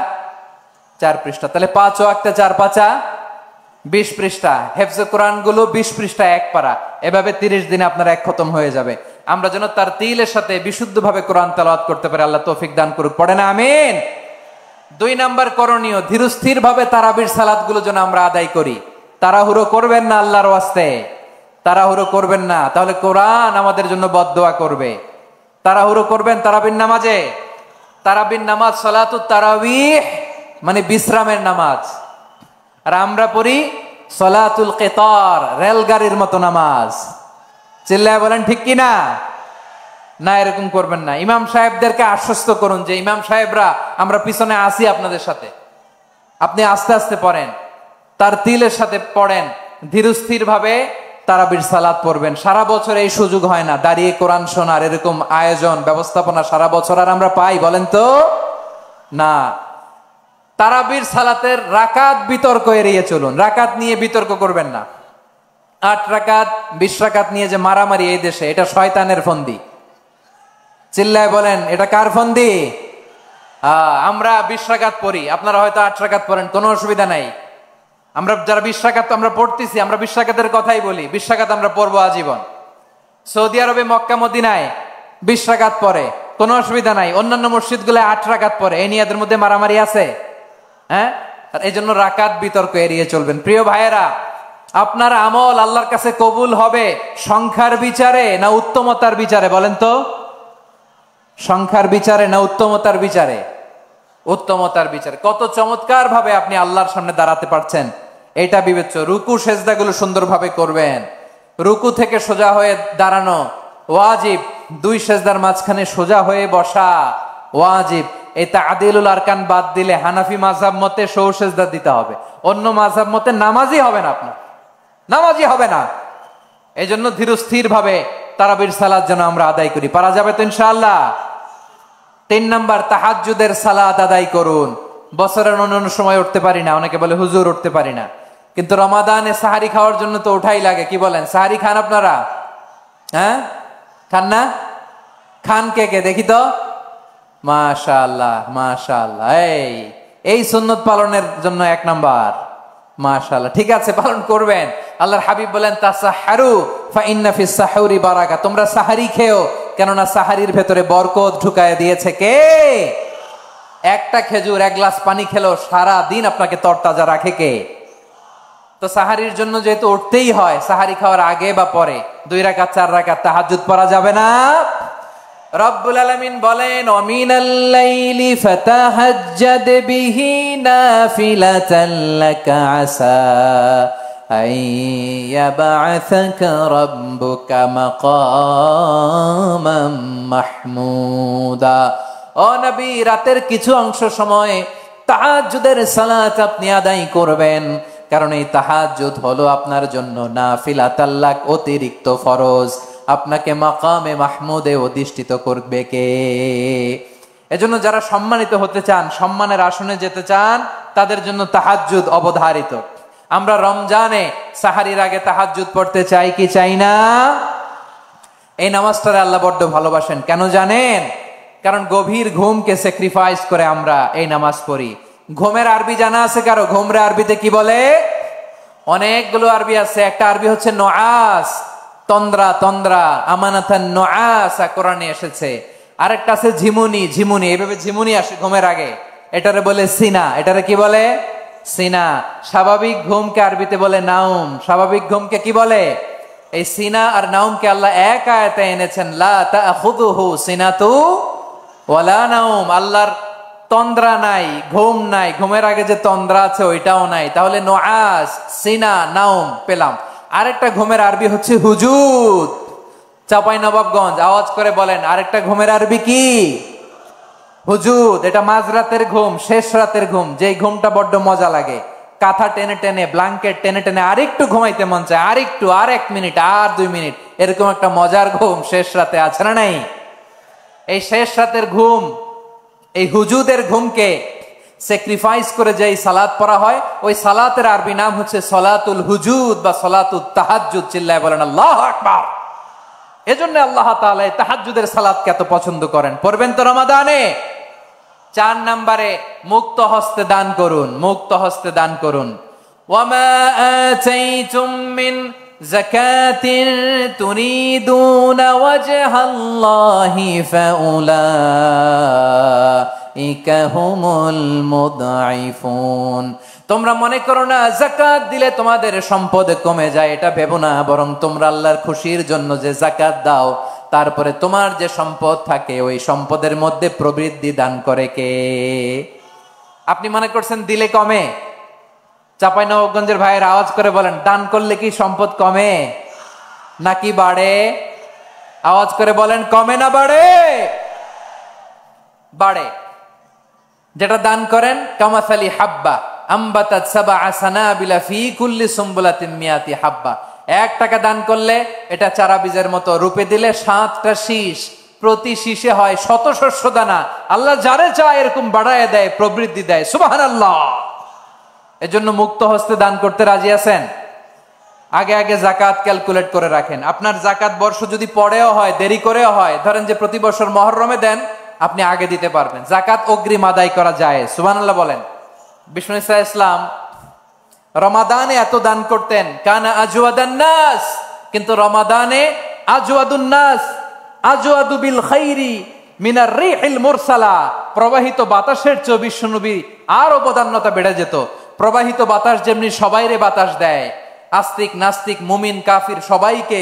[SPEAKER 1] 4 পৃষ্ঠা। তাহলে 5 ওয়াক্তে 4 পাঁচা 20 পৃষ্ঠা। হেফজে কোরআন গুলো 20 পৃষ্ঠা 1 পারা। এভাবে 30 দিনে আপনার 1 খতম হয়ে যাবে। আমরা যেন তার তিলের সাথে বিশুদ্ধ ভাবে কোরআন তেলাওয়াত করতে পারি, আল্লাহ তৌফিক দান করুক। পড়ে না আমিন। 2 নাম্বার করণীয়, ধীরস্থির ভাবে তারাবির সালাত গুলো যেন আমরা আদায় করি। তাড়াহুড়ো করবেন না আল্লাহর ওয়াস্তে, তাড়াহুড়ো করবেন না, তাহলে কোরআন আমাদের জন্য বদদোয়া করবে। তাড়াহুড়ো করবেন তারাবির নামাজে। তারাবির নামাজ সালাতুত তারাবিহ মানে বিশ্রামের নামাজ। আর আমরা পড়ি সালাতুল কিতার, রেলগাড়ির মতো নামাজ। চিল্লায় বলেন ঠিক কিনা? না, এরকম করবেন না। ইমাম সাহেবদেরকে আশ্বস্ত করুন যে ইমাম সাহেবরা আমরা পিছনে আসি আপনাদের সাথে, আপনি আস্তে আস্তে পড়েন, তার তিলের সাথে পড়েন, ধীরস্থির ভাবে তারাবির সালাত পড়বেন। সারা বছর এই সুযোগ হয় না, দাঁড়িয়ে কোরআন শোনার এরকম আয়োজন ব্যবস্থাপনা সারা বছর আর আমরা পাই বলেন তো না। তারাবির সালাতের রাকাত বিতর্ক এড়িয়ে চলুন, রাকাত নিয়ে বিতর্ক করবেন না। 8 রাকাত 20 রাকাত নিয়ে যে মারামারি এই দেশে, এটা শয়তানের ফন্দি। চিল্লায় বলেন এটা কার ফন্দি? আমরা 20 রাকাত পড়ি, আপনারা হয়তো 8 রাকাত পড়েন, কোনো অসুবিধা নাই। আমরা যারা 20 রাকাত আমরা পড়তেছি, আমরা 20 রাকাতের কথাই বলি, 20 রাকাত আমরা পড়বো আজীবন। সৌদি আরবে মক্কা মদিনায় 20 রাকাত পড়ে, কোনো অসুবিধা নাই। অন্যান্য মসজিদগুলো 8 রাকাত পড়ে, এই নিয়ে এদের মধ্যে মারামারি আছে? হ্যাঁ, এই জন্য রাকাত বিতর্ক এড়িয়ে চলবেন। প্রিয় ভাইয়েরা, আপনার আমল আল্লাহর কাছে কবুল হবে সংখ্যার বিচারে না উত্তমতার বিচারে বলেন তো? সংখ্যার বিচারে না উত্তমতার বিচারে? উত্তমতার বিচারে। কত চমৎকার ভাবে আপনি আল্লাহর সামনে দাঁড়াতে পারছেন এটা বিবেচ্য। রুকু সেজদাগুলো সুন্দরভাবে করবেন, রুকু থেকে সোজা হয়ে দাঁড়ানো ওয়াজিব, 2 সেজদার মাঝখানে সোজা হয়ে বসা ওয়াজিব। এই তা'দিলুল আরকান বাদ দিলে হানাফি মাযহাব মতে সৌ সেজদা দিতে হবে, অন্য মাযহাব মতে নামাজই হবে না, আপনার নামাজই হবে না। এই জন্য ধীরস্থির ভাবে তারাবির সালাত যেন আমরা আদায় করি। পারা যাবে তো ইনশাআল্লাহ? 3 নাম্বার, তাহাজ্জুদের সালাত আদায় করুন। বছরের অন্যান্য সময় উঠতে পারি না, অনেকে বলে হুজুর উঠতে পারি না, কিন্তু রমাদানে সাহারি খাওয়ার জন্য তো ওঠাই লাগে। কি বলেন, সাহারি খান আপনারা? হ্যাঁ, খান না? খান কে কে দেখি তো? মাশাআল্লাহ মাশাআল্লাহ, এই সুন্নত পালনের জন্য 1 নাম্বার। মাশাআল্লাহ, ঠিক আছে, পালন করবেন। আল্লাহর হাবিব বলেন তাসাহহারু ফা ইন্না ফিস সাহুরি বারাকা, তোমরা সাহারি খেও, কেননা সাহারির ভেতরে বরকত ঢুকায় দিয়েছে কে? একটা খেজুর 1 গ্লাস পানি খেলো সারা দিন আপনাকে তরতাজা রাখে কে? তো সাহারির জন্য যেহেতু উঠতেই হয়, সাহারি খাওয়ার আগে বা পরে 2 রাকাত 4 রাকাত তাহাজ্জুদ পড়া যাবে না? রব্বুল আলামিন বলেন ওয়ামিনাল লাইলি ফাতাহাজ্জাদ বিহি নাফিলাতান লাকা আসা আইয়াবআসাকা রাব্বুকা মাকামাম মাহমুদা। ও নবী, রাতের কিছু অংশ সময় তাহাজ্জুদের সালাত আপনি আদায় করবেন, কারণ এই তাহাজ্জুদ হলো আপনার জন্য নাফিলাতাল লাক, অতিরিক্ত ফরজ। আপনাকে মাকামে মাহমুদে অধিষ্ঠিত করবে কে? এজন্য যারা সম্মানিত হতে চান, সম্মানের আসনে যেতে চান, তাদের জন্য তাহাজ্জুদ অবধারিত। আমরা রমজানে সাহারির আগে তাহাজ্জুদ পড়তে চাই কি চাই না? এই নামাজটারে আল্লাহ বড্ড ভালোবাসেন, কেন জানেন? কারণ গভীর ঘুমকে স্যাক্রিফাইস করে আমরা এই নামাজ পড়ি। ঘুমের আরবি জানা আছে কারো? ঘুমরে আরবিতে কি বলে? অনেকগুলো আরবি আছে। একটা আরবি হচ্ছে নুআস, তন্দ্রা, তন্দ্রা, আমানাতান নুআসা কোরআনে এসেছে। আরেকটা আছে ঝিমুনি, ঝিমুনি, এইভাবে ঝিমুনি আসে ঘুমের আগে, এটারে বলে সিনা। এটারে কি বলে? সিনা। স্বাভাবিক ঘুমকে আরবিতে বলে নাউম। স্বাভাবিক ঘুমকে কি বলে? এই সিনা আর নাউমকে আল্লাহ এক আয়াতে এনেছেন, লা তাখুযুহু সিনাতু ওয়ালা নাউম। আল্লাহর তন্দ্রা নাই, ঘুম নাই, ঘুমের আগে যে তন্দ্রা আছে ওইটাও নাই। তাহলে নুআস, সিনা, নাউম পেলাম। আরেকটা ঘুমের আরবি হচ্ছে হুজুদ। চাঁপাইনবাবগঞ্জ আওয়াজ করে বলেন, আরেকটা ঘুমের আরবি কি? হুজুদ। এটা মাঝরাতের ঘুম, শেষ রাতের ঘুম, যেই ঘুমটা বড্ড মজা লাগে। কাঁথা টেনে টেনে, ব্ল্যাঙ্কেট টেনে টেনে আরেকটু ঘুমাইতে মন চায়, আরেকটু, আর 1 মিনিট, আর 2 মিনিট, এরকম একটা মজার ঘুম শেষ রাতে আছে না নাই? এই শেষ রাতের ঘুম, এই হুজুদের ঘুমকে স্যাক্রিফাইস করে যে সালাত পড়া হয়, ওই সালাতের আরবি নাম হচ্ছে সলাতুল হুজুদ বা সলাতুত তাহাজ্জুদ। চিল্লায় বলেন আল্লাহু আকবার। এজন্য আল্লাহ তাআলা এই তাহাজ্জুদের সালাতকে এত পছন্দ করেন। পড়বেন তো রমাদানে? 4 নম্বরে মুক্ত হস্তে দান করুন, মুক্ত হস্তে দান করুন। ওয়ামা আতাইতুম মিন যাকাতিন তুরিদুনা ওয়াজহাল্লাহি ফাউলাইকা হুমুল মুদঈফুন। তোমরা মনে করো না যাকাত দিলে তোমাদের সম্পদ কমে যায়, এটা ভেবো না। বরং তোমরা আল্লাহর খুশির জন্য যে যাকাত দাও, তারপরে তোমার যে সম্পদ থাকে ওই সম্পদের মধ্যে প্রবৃদ্ধি দান করে কে? আপনি মনে করছেন দিলে কমে? চাঁপাইনবাবগঞ্জের ভাইয়ের আওয়াজ করে বলেন, দান করলে কি সম্পদ কমে নাকি বাড়ে? আওয়াজ করে বলেন, কমে না বাড়ে? বাড়ে। যেটা দান করেন, কামাসালি হাব্বা আম্বাতাত সাবআ সানাবিলা ফি কুল্লি সুমবুলাতিন মিয়াতি হাব্বা। 1 টাকা দান করলে এটা চারা বীজের মতো, রূপে দিলে 7টা শীষ, প্রতি শীষে হয় 100 শস্য দানা। আল্লাহ যারে চায় এরকম বাড়ায় দেয়, প্রবৃদ্ধি দেয়। সুবহানাল্লাহ। এজন্য মুক্ত হস্তে দান করতে রাজি আছেন? আগে আগে জাকাত ক্যালকুলেট করে রাখেন। আপনার জাকাত বর্ষ যদি পরেও হয়, দেরি করেও হয়, ধরেন যে প্রতি বছর মুহররমে দেন, আপনি আগে দিতে পারবেন। জাকাত অগ্রিম আদায় করা যায়। সুবহানাল্লাহ বলেন। বিষ্ণু ইসা ইসলাম রমাদানে এত দান করতেন, কানা আজওয়াদান নাস, কিন্তু রমাদানে আজওয়াদুন নাস আজওয়াদু বিল খাইরি মিনার রিহিল মুরসালা। প্রবাহিত বাতাসের চেয়ে বিশ্বনবী আরো বদান্যতা বেড়ে যেত। প্রবাহিত বাতাস যেমনি সবাইরে বাতাস দেয়, আস্তিক নাস্তিক মুমিন কাফির সবাইকে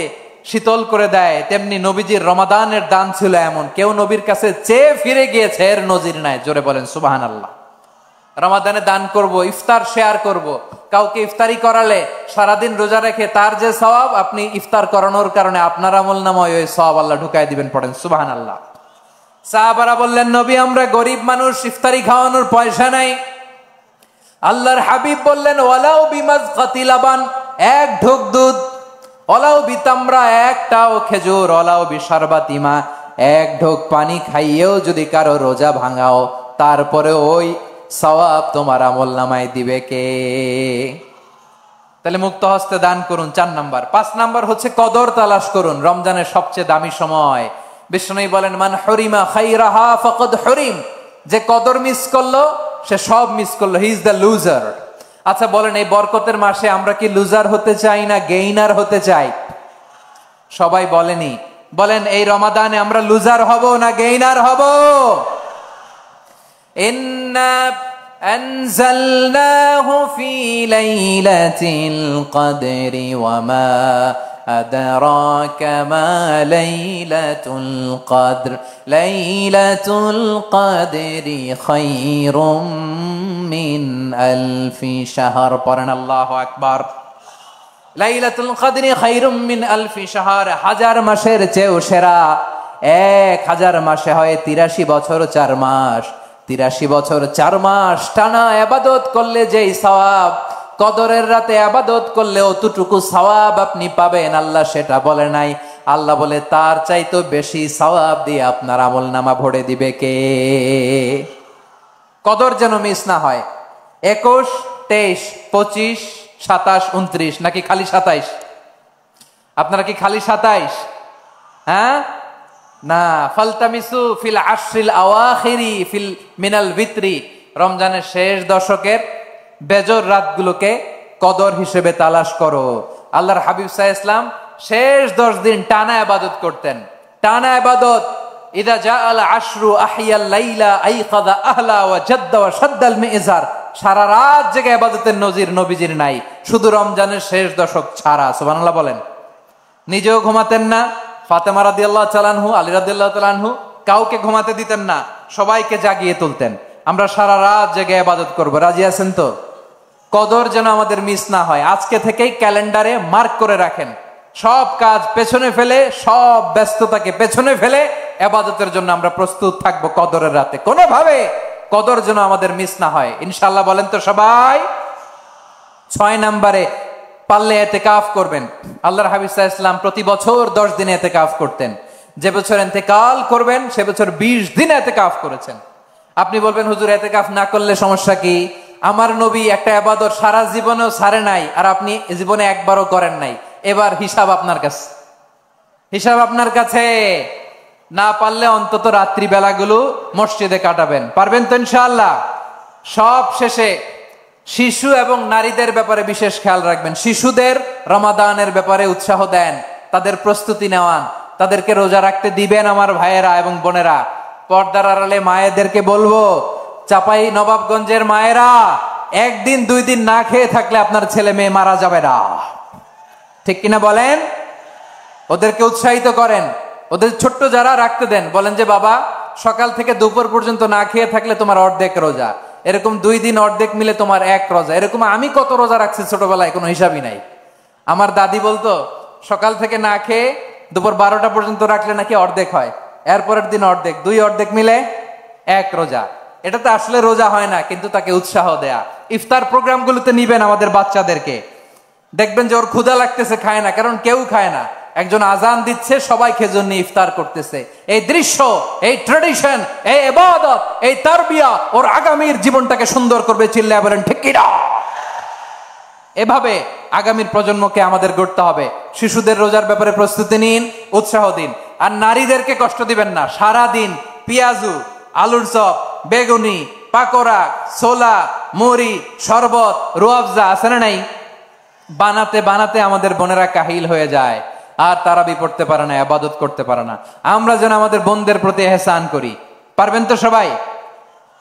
[SPEAKER 1] শীতল করে দেয়, তেমনি নবীজির রমাদানের দান ছিল এমন, কেউ নবীর কাছে চেয়ে ফিরে গিয়েছে এর নজির নাই। জোরে বলেন সুবহানাল্লাহ। রমাদানে দান করব, ইফতার শেয়ার করব। কাউকে ইফতারি করালে সারাদিন রোজা রেখে তার যে সওয়াব, আপনি ইফতার করানোর কারণে আপনার আমলনামায় ওই সওয়াব আল্লাহ ঢুকায় দিবেন। পড়েন সুবহানাল্লাহ। সাহাবারা বললেন, নবী আমরা গরিব মানুষ, ইফতারি খাওয়ানোর পয়সা নাই। আল্লাহর হাবিব বললেন, ওয়ালাউ বিমাজকাতি লাবান, 1 ঢোক দুধ, ওয়ালাউ বিতামরা, 1টাও খেজুর, ওয়ালাউ বিশারবাতিমা, 1 ঢোক পানি খাইয়েও যদি কারো রোজা ভাঙাও, তারপরে ওই সওয়াব তোমার আমলনামায় দিবে কে? তাহলে মুক্ত হস্তে দান করুন, 4 নাম্বার। 5 নাম্বার হচ্ছে কদর তালাশ করুন। রমজানের সবচেয়ে দামি সময়। বিষ্ণু বলেন, মান হরিমা খাইরাহা ফাকাদ হরিম, যে কদর মিস করলো সে সব মিস করলো, হি ইজ দ্য লুজার। আচ্ছা বলেন, এই বরকতের মাসে আমরা কি লুজার হতে চাই না গেইনার হতে চাই? সবাই বলেনি। বলেন, এই রমাদানে আমরা লুজার হব না গেইনার হব? ইন্না আনজালনাহু ফি লাইলাতিল কদরি ওয়া মা আদরাকা মা লাইলাতুল কদর লাইলাতুল কদরি খায়রুম মিন আলফি শাহর। পড়েন আল্লাহু আকবার। লাইলাতুল কদরি খায়রুম মিন আলফি শাহর, 1000 মাসের চেয়েও সেরা। 1000 মাসে হয় 83 বছর 4 মাস। 83 বছর 4 মাস টানা ইবাদত করলে যেই সওয়াব, কদরের রাতে ইবাদত করলে অতটুকু সওয়াব আপনি পাবেন। আল্লাহ সেটা বলে নাই। আল্লাহ বলে তার চাইতে বেশি সওয়াব দিয়ে আপনার আমলনামা ভরে দিবে কে? কদর যেন মিস না হয়। 21, 23, 25, 27, 29 নাকি খালি 27? আপনারা কি খালি 27? হ্যাঁ না, ফালতামিসু ফিল আশরিল আওয়াখিরি ফিল মিনাল ভিতরি, রমজানের শেষ দশকের বেজর রাতগুলোকে কদর হিসেবে তালাশ করো। আল্লাহর হাবিব সাল্লাল্লাহু আলাইহি ওয়াসাল্লাম শেষ 10 দিন টানা ইবাদত করতেন। টানা ইবাদত। ইদা জাআল আশরু আহিয়াল লাইলা আইকাযা আহলা ওয়া জাদ্দা ওয়া শাদ্দাল মিজার। সারা রাত জেগে ইবাদতের নজির নবীজির নাই, শুধু রমজানের শেষ দশক ছাড়া। সুবহানাল্লাহ বলেন। নিজেও ঘুমাতেন না। ফাতেমা রাদিয়াল্লাহু তাআলা আনহু, আলী রাদিয়াল্লাহু তাআলা আনহু কাউকে ঘুমাতে দিতেন না, সবাইকে জাগিয়ে তুলতেন। আমরা সারা রাত জেগে ইবাদত করব। রাজি আছেন তো? কদর যেন আমাদের মিস না হয়। আজকে থেকেই ক্যালেন্ডারে মার্ক করে রাখেন। সব কাজ পেছনে ফেলে, সব ব্যস্ততাকে পেছনে ফেলে ইবাদতের জন্য আমরা প্রস্তুত থাকবো কদরের রাতে। কোনোভাবে কদর যেন আমাদের মিস না হয়, ইনশাআল্লাহ। বলেন তো সবাই? 6 নম্বরে পারলে ইতিকাফ করবেন। আল্লাহর হাবিব সাল্লাল্লাহু আলাইহি ওয়াসাল্লাম প্রতি বছর 10 দিন ইতিকাফ করতেন। যে বছর ইন্তেকাল করবেন সে বছর 20 দিন ইতিকাফ করেছেন। আপনি বলবেন, হুজুর ইতিকাফ না করলে সমস্যা কি? আমার নবী একটা ইবাদত সারা জীবনেও ছাড়ে নাই, আর আপনি জীবনে একবারও করেন নাই। এবার হিসাব আপনার কাছে। হিসাব আপনার কাছে। না পারলে অন্তত রাত্রি বেলাগুলো মসজিদে কাটাবেন। পারবেন তো ইনশাআল্লাহ? সব শেষে শিশু এবং নারীদের ব্যাপারে বিশেষ খেয়াল রাখবেন। শিশুদের রমাদানের ব্যাপারে উৎসাহ দেন, তাদের প্রস্তুতি নেওয়ান, তাদেরকে রোজা রাখতে দিবেন। আমার ভাইয়েরা এবং বোনেরা, পর্দার আড়ালে মায়েদেরকে বলবো, চাপাই নবাবগঞ্জের মায়েরা, 1 দিন 2 দিন না খেয়ে থাকলে আপনার ছেলে মেয়ে মারা যাবে না। ঠিক কিনা বলেন? ওদেরকে উৎসাহিত করেন। ওদের ছোট্ট যারা রাখতে দেন, বলেন যে বাবা সকাল থেকে দুপুর পর্যন্ত না খেয়ে থাকলে তোমার অর্ধেক রোজা। এরকম 2 দিন অর্ধেক মিলে তোমার 1 রোজা। এরকম আমি কত রোজা রাখছি ছোটবেলায়, কোনো হিসাবই নাই। আমার দাদি বলতো, সকাল থেকে না খেয়ে দুপুর 12টা পর্যন্ত রাখলে নাকি অর্ধেক হয়, এরপরের দিন অর্ধেক, 2 অর্ধেক মিলে 1 রোজা। এটা তো আসলে রোজা হয় না, কিন্তু তাকে উৎসাহ দেয়া। ইফতার প্রোগ্রামগুলোতে নিবেন আমাদের বাচ্চাদেরকে, দেখবেন যে ওর ক্ষুধা লাগতেছে, খায় না, কারণ কেউ খায় না, একজন আজান দিচ্ছে, সবাই খেজুর নিয়ে ইফতার করতেছে। এই দৃশ্য, এই ট্রেডিশন, এই ইবাদত, এই তারবিয়া ওর আগামীর জীবনটাকে সুন্দর করবে। চিল্লায় বলেন ঠিক কিনা? এভাবে আগামীর প্রজন্মকে আমাদের গড়তে হবে। শিশুদের রোজার ব্যাপারে প্রস্তুতি নিন, উৎসাহ দিন। আর নারীদেরকে কষ্ট দিবেন না। সারা দিন পেঁয়াজু, আলুর চপ, বেগুনি, পাকোড়া, ছোলা, মুড়ি, শরবত, রুয়াবজা আছে না নাই, বানাতে বানাতে আমাদের বোনেরা কাহিল হয়ে যায়, আর তারাবি পড়তে পারে না, ইবাদত করতে পারে না। আমরা যেন আমাদের বোনদের প্রতি ইহসান করি। পারবেন তো সবাই?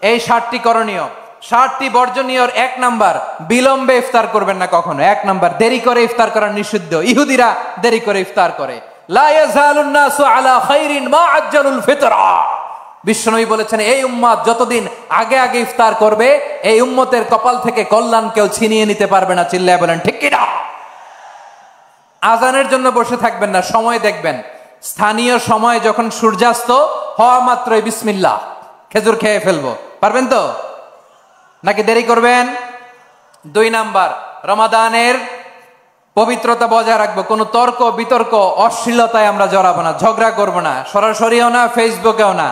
[SPEAKER 1] এই 7টি করণীয়, 7টি বর্জনীয়। 1 নাম্বার, বিলম্বে ইফতার করবেন না কখনো। 1 নাম্বার, দেরি করে ইফতার করা নিষিদ্ধ। ইহুদিরা দেরি করে ইফতার করে। লা ইয়াজালুন নাসু আলা খাইরিন মা আজ্জালুল ফিতরা। বিশ্বনবী বলেছেন, এই উম্মত যতদিন আগে আগে ইফতার করবে, এই উম্মতের কপাল থেকে কল্যাণ কেউ ছিনিয়ে নিতে পারবে না। চিল্লায় বলেন ঠিক কিনা? আজানের জন্য বসে থাকবেন না, সময় দেখবেন। স্থানীয় সময় যখন সূর্যাস্ত হওয়া মাত্রই বিসমিল্লাহ, খেজুর খেয়ে ফেলবো। পারবেন তো নাকি দেরি করবেন? 2 নাম্বার, রমাদানের পবিত্রতা বজায় রাখবো। কোনো তর্ক বিতর্ক অশ্লীলতায় আমরা জড়াবো না, ঝগড়া করবো না, সরাসরিও না, ফেসবুকেও না।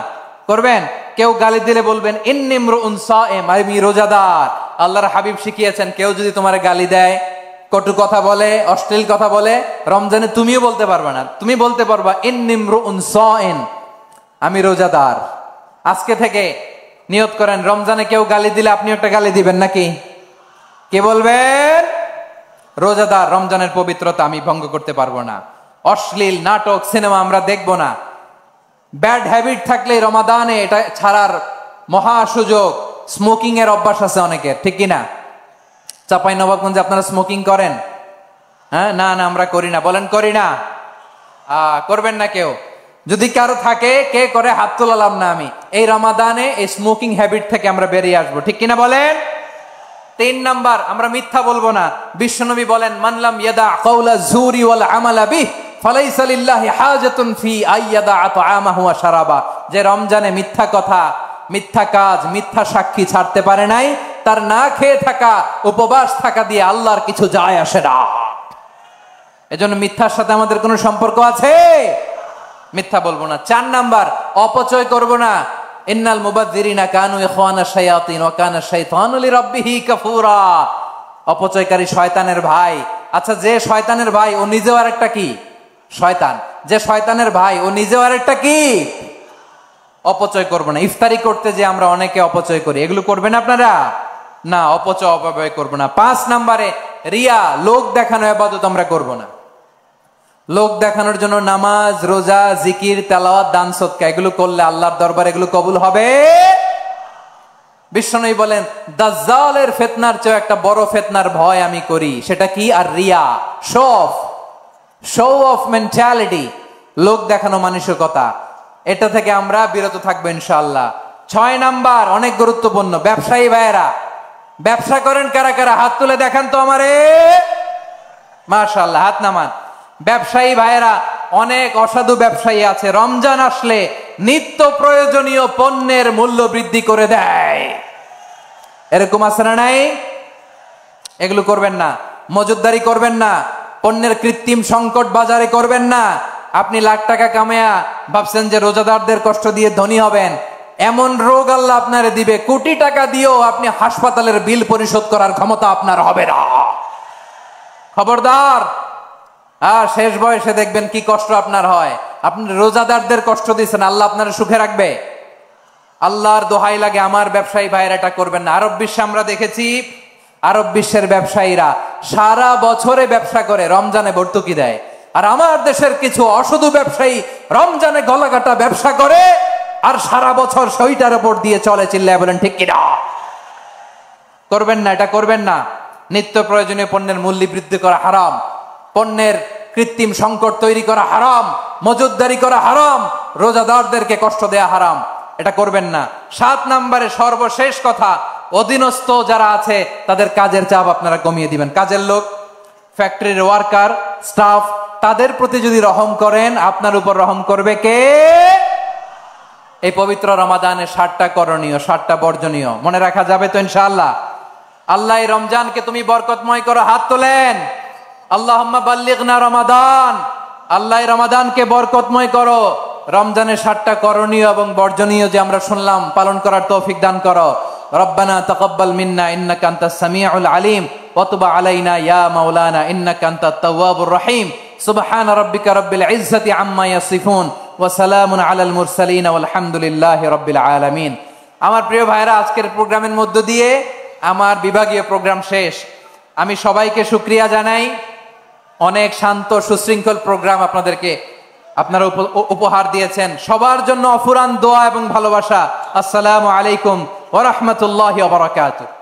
[SPEAKER 1] করবেন? কেউ গালি দিলে বলবেন ইন্নী ইমরুউন সাইম, আমি রোজাদার। আল্লাহর হাবিব শিখিয়েছেন, কেউ যদি তোমার গালি দেয়, কটু কথা বলে, অশ্লীল কথা বলে, রমজানে তুমিও বলতে পারবে না। তুমি বলতে পারবা ইন্নী ইমরুউন সাইম, আমি রোজাদার। আজকে থেকে নিয়ত করেন, রমজানে কেউ গালি দিলে আপনি একটা গালি দিবেন নাকি? কে বলবেন? রোজাদার। রমজানের পবিত্রতা আমি ভঙ্গ করতে পারবো না। অশ্লীল নাটক, সিনেমা আমরা দেখবো না। ব্যাড হ্যাবিট থাকলে রমাদানে এটা ছাড়ার মহা সুযোগ। স্মোকিং এর অভ্যাস আছে অনেকের, ঠিক কিনা? চাঁপাইনবাবগঞ্জে আপনারা স্মোকিং করেন? হ্যাঁ, না না আমরা করি না। বলেন করি না? করবেন না কেউ? যদি কারো থাকে, কে করে হাত তোলালাম না আমি। এই রমাদানে এই স্মোকিং হ্যাবিট থেকে আমরা বেরিয়ে আসবো, ঠিক কিনা বলেন? 3 নাম্বার, আমরা মিথ্যা বলবো না। বিশ্বনবী বলেন, মানলাম ইয়াদা কাওলা যুরি ওয়াল আমালা বিহ ফালাইসা লিল্লাহি হাজাতুন ফি আইয়াদা তাআমাহু ওয়া শারাবা। যে রমজানে মিথ্যা কথা, মিথ্যা কাজ, মিথ্যা সাক্ষী ছাড়তে পারে নাই, তার না খেয়ে থাকা, উপবাস থাকা দিয়ে আল্লাহর কিছু যায় আসে না। এজন্য মিথ্যার সাথে আমাদের কোনো সম্পর্ক আছে? মিথ্যা বলবো না। 4 নাম্বার, অপচয় করব না। ইন্নাল মুবাযযিরিনা কানু ইখওয়ানা শায়াতিন ওয়া কানা শাইতানু লিরাব্বিহি কাফুরা। অপচয়কারী শয়তানের ভাই। আচ্ছা, যে শয়তানের ভাই ও নিজেও আরেকটা কি? শয়তান। যে শয়তানের ভাই ও নিজেও আরেকটা কি? অপচয় করব না। ইফতারি করতে যে আমরা অনেকে অপচয় করি, এগুলো করবেন আপনারা? না, অপচয় অপব্যয় করব না। 5 নাম্বারে, রিয়া, লোক দেখানো ইবাদত আমরা করব না। লোক দেখানোর জন্য নামাজ, রোজা, জিকির, তেলাওয়াত, দান, সদকা এগুলো করলে আল্লাহর দরবারে এগুলো কবুল হবে? বিশ্বনবী বলেন, দাজ্জালের ফিতনার চেয়ে একটা বড় ফিতনার ভয় আমি করি। সেটা কি? আর রিয়া, শো অফ মেন্টালিটি, লোক দেখানো মানসিকতা। এটা থেকে আমরা বিরত থাকবো ইনশাআল্লাহ। 6 নাম্বার, অনেক গুরুত্বপূর্ণ। ব্যবসায়ী ভাইয়েরা, ব্যবসা করেন কারা কারা? হাত তুলে দেখান তো আমারে। মাশাআল্লাহ, হাত নামান। ব্যবসায়ী ভাইয়েরা, অনেক অসাধু ব্যবসায়ী আছে, রমজান আসলে নিত্য প্রয়োজনীয় পণ্যের মূল্য বৃদ্ধি করে দেয়। এরকম আছে না নাই? এগুলো করবেন না। মজুদদারি করবেন না। পণ্যের কৃত্রিম সংকট বাজারে করবেন না। আপনি লাখ টাকা কামায়া ভাবছেন যে রোজাদারদের কষ্ট দিয়ে ধনী হবেন। এমন রোগ আল্লাহ আপনারে দিবে, কোটি টাকা দিয়েও আপনি হাসপাতালের বিল পরিশোধ করার ক্ষমতা আপনার হবে না। খবরদার। আর শেষ বয়সে দেখবেন কি কষ্ট আপনার হয়। আপনি রোজাদারদের কষ্ট দিচ্ছেন, আল্লাহ আপনার সুখে রাখবে? আল্লাহর দোহাই লাগে, আমার ব্যবসায়ী ভাইয়েরা এটা করবেন না। আরব বিশ্বে আমরা দেখেছি, আরব বিশ্বের ব্যবসায়ীরা সারা বছরে ব্যবসা করে, রমজানে ভর্তুকি দেয়। আর আমার দেশের কিছু অসাধু ব্যবসায়ী রমজানে গলাকাটা ব্যবসা করে আর সারা বছর সইটার উপর দিয়ে চলে। চিল্লায় বলেন ঠিক কিনা? করবেন না, এটা করবেন না। নিত্য প্রয়োজনীয় পণ্যের মূল্য বৃদ্ধি করা হারাম, পণ্যের কৃত্রিম সংকট তৈরি করা হারাম, মজুদদারি করা হারাম, রোজাদারদেরকে কষ্ট দেয়া হারাম। এটা করবেন না। 7 নম্বরে সর্বশেষ কথা, অধীনস্থ যারা আছে তাদের কাজের চাপ আপনারা কমিয়ে দিবেন। কাজের লোক, ফ্যাক্টরির ওয়ার্কার, স্টাফ, তাদের প্রতি যদি রহম করেন, আপনার উপর রহম করবে কে? এই পবিত্র রমাদানের 7টা করণীয়, 7টা বর্জনীয় মনে রাখা যাবে তো ইনশাআল্লাহ? আল্লাহ এই রমজানকে তুমি বরকতময় করো, হাত তোলেন। আল্লাহুম্মা বাল্লিগনা রমাদান, আল্লাহ এই রমাদানকে বরকতময় করো। রমজানের 7টা করণীয় এবং বর্জনীয় যে আমরা শুনলাম, পালন করার তৌফিক দান করো। রব্বানা তাকাব্বাল মিন্না ইন্নাকা আনতাস সামিউল আলিম ওয়া তুব আলাইনা ইয়া মাওলানা ইন্নাকা আনতাত তাওয়াবুর রহিম। সুবহানা রাব্বিকা রাব্বিল ইজ্জাতি আম্মা ইয়াসিফুন ওয়া সালামুন আলাল মুরসালিন ওয়ালহামদুলিল্লাহি রাব্বিল আলামিন। আমার প্রিয় ভাইরা, আজকের প্রোগ্রামের মধ্য দিয়ে আমার বিভাগীয় প্রোগ্রাম শেষ। আমি সবাইকে শুকরিয়া জানাই। অনেক শান্ত সুশৃঙ্খল প্রোগ্রাম আপনারা উপহার দিয়েছেন। সবার জন্য অফুরান দোয়া এবং ভালোবাসা। আসসালামু আলাইকুম ওয়া রাহমাতুল্লাহি ওয়া বারাকাতুহু।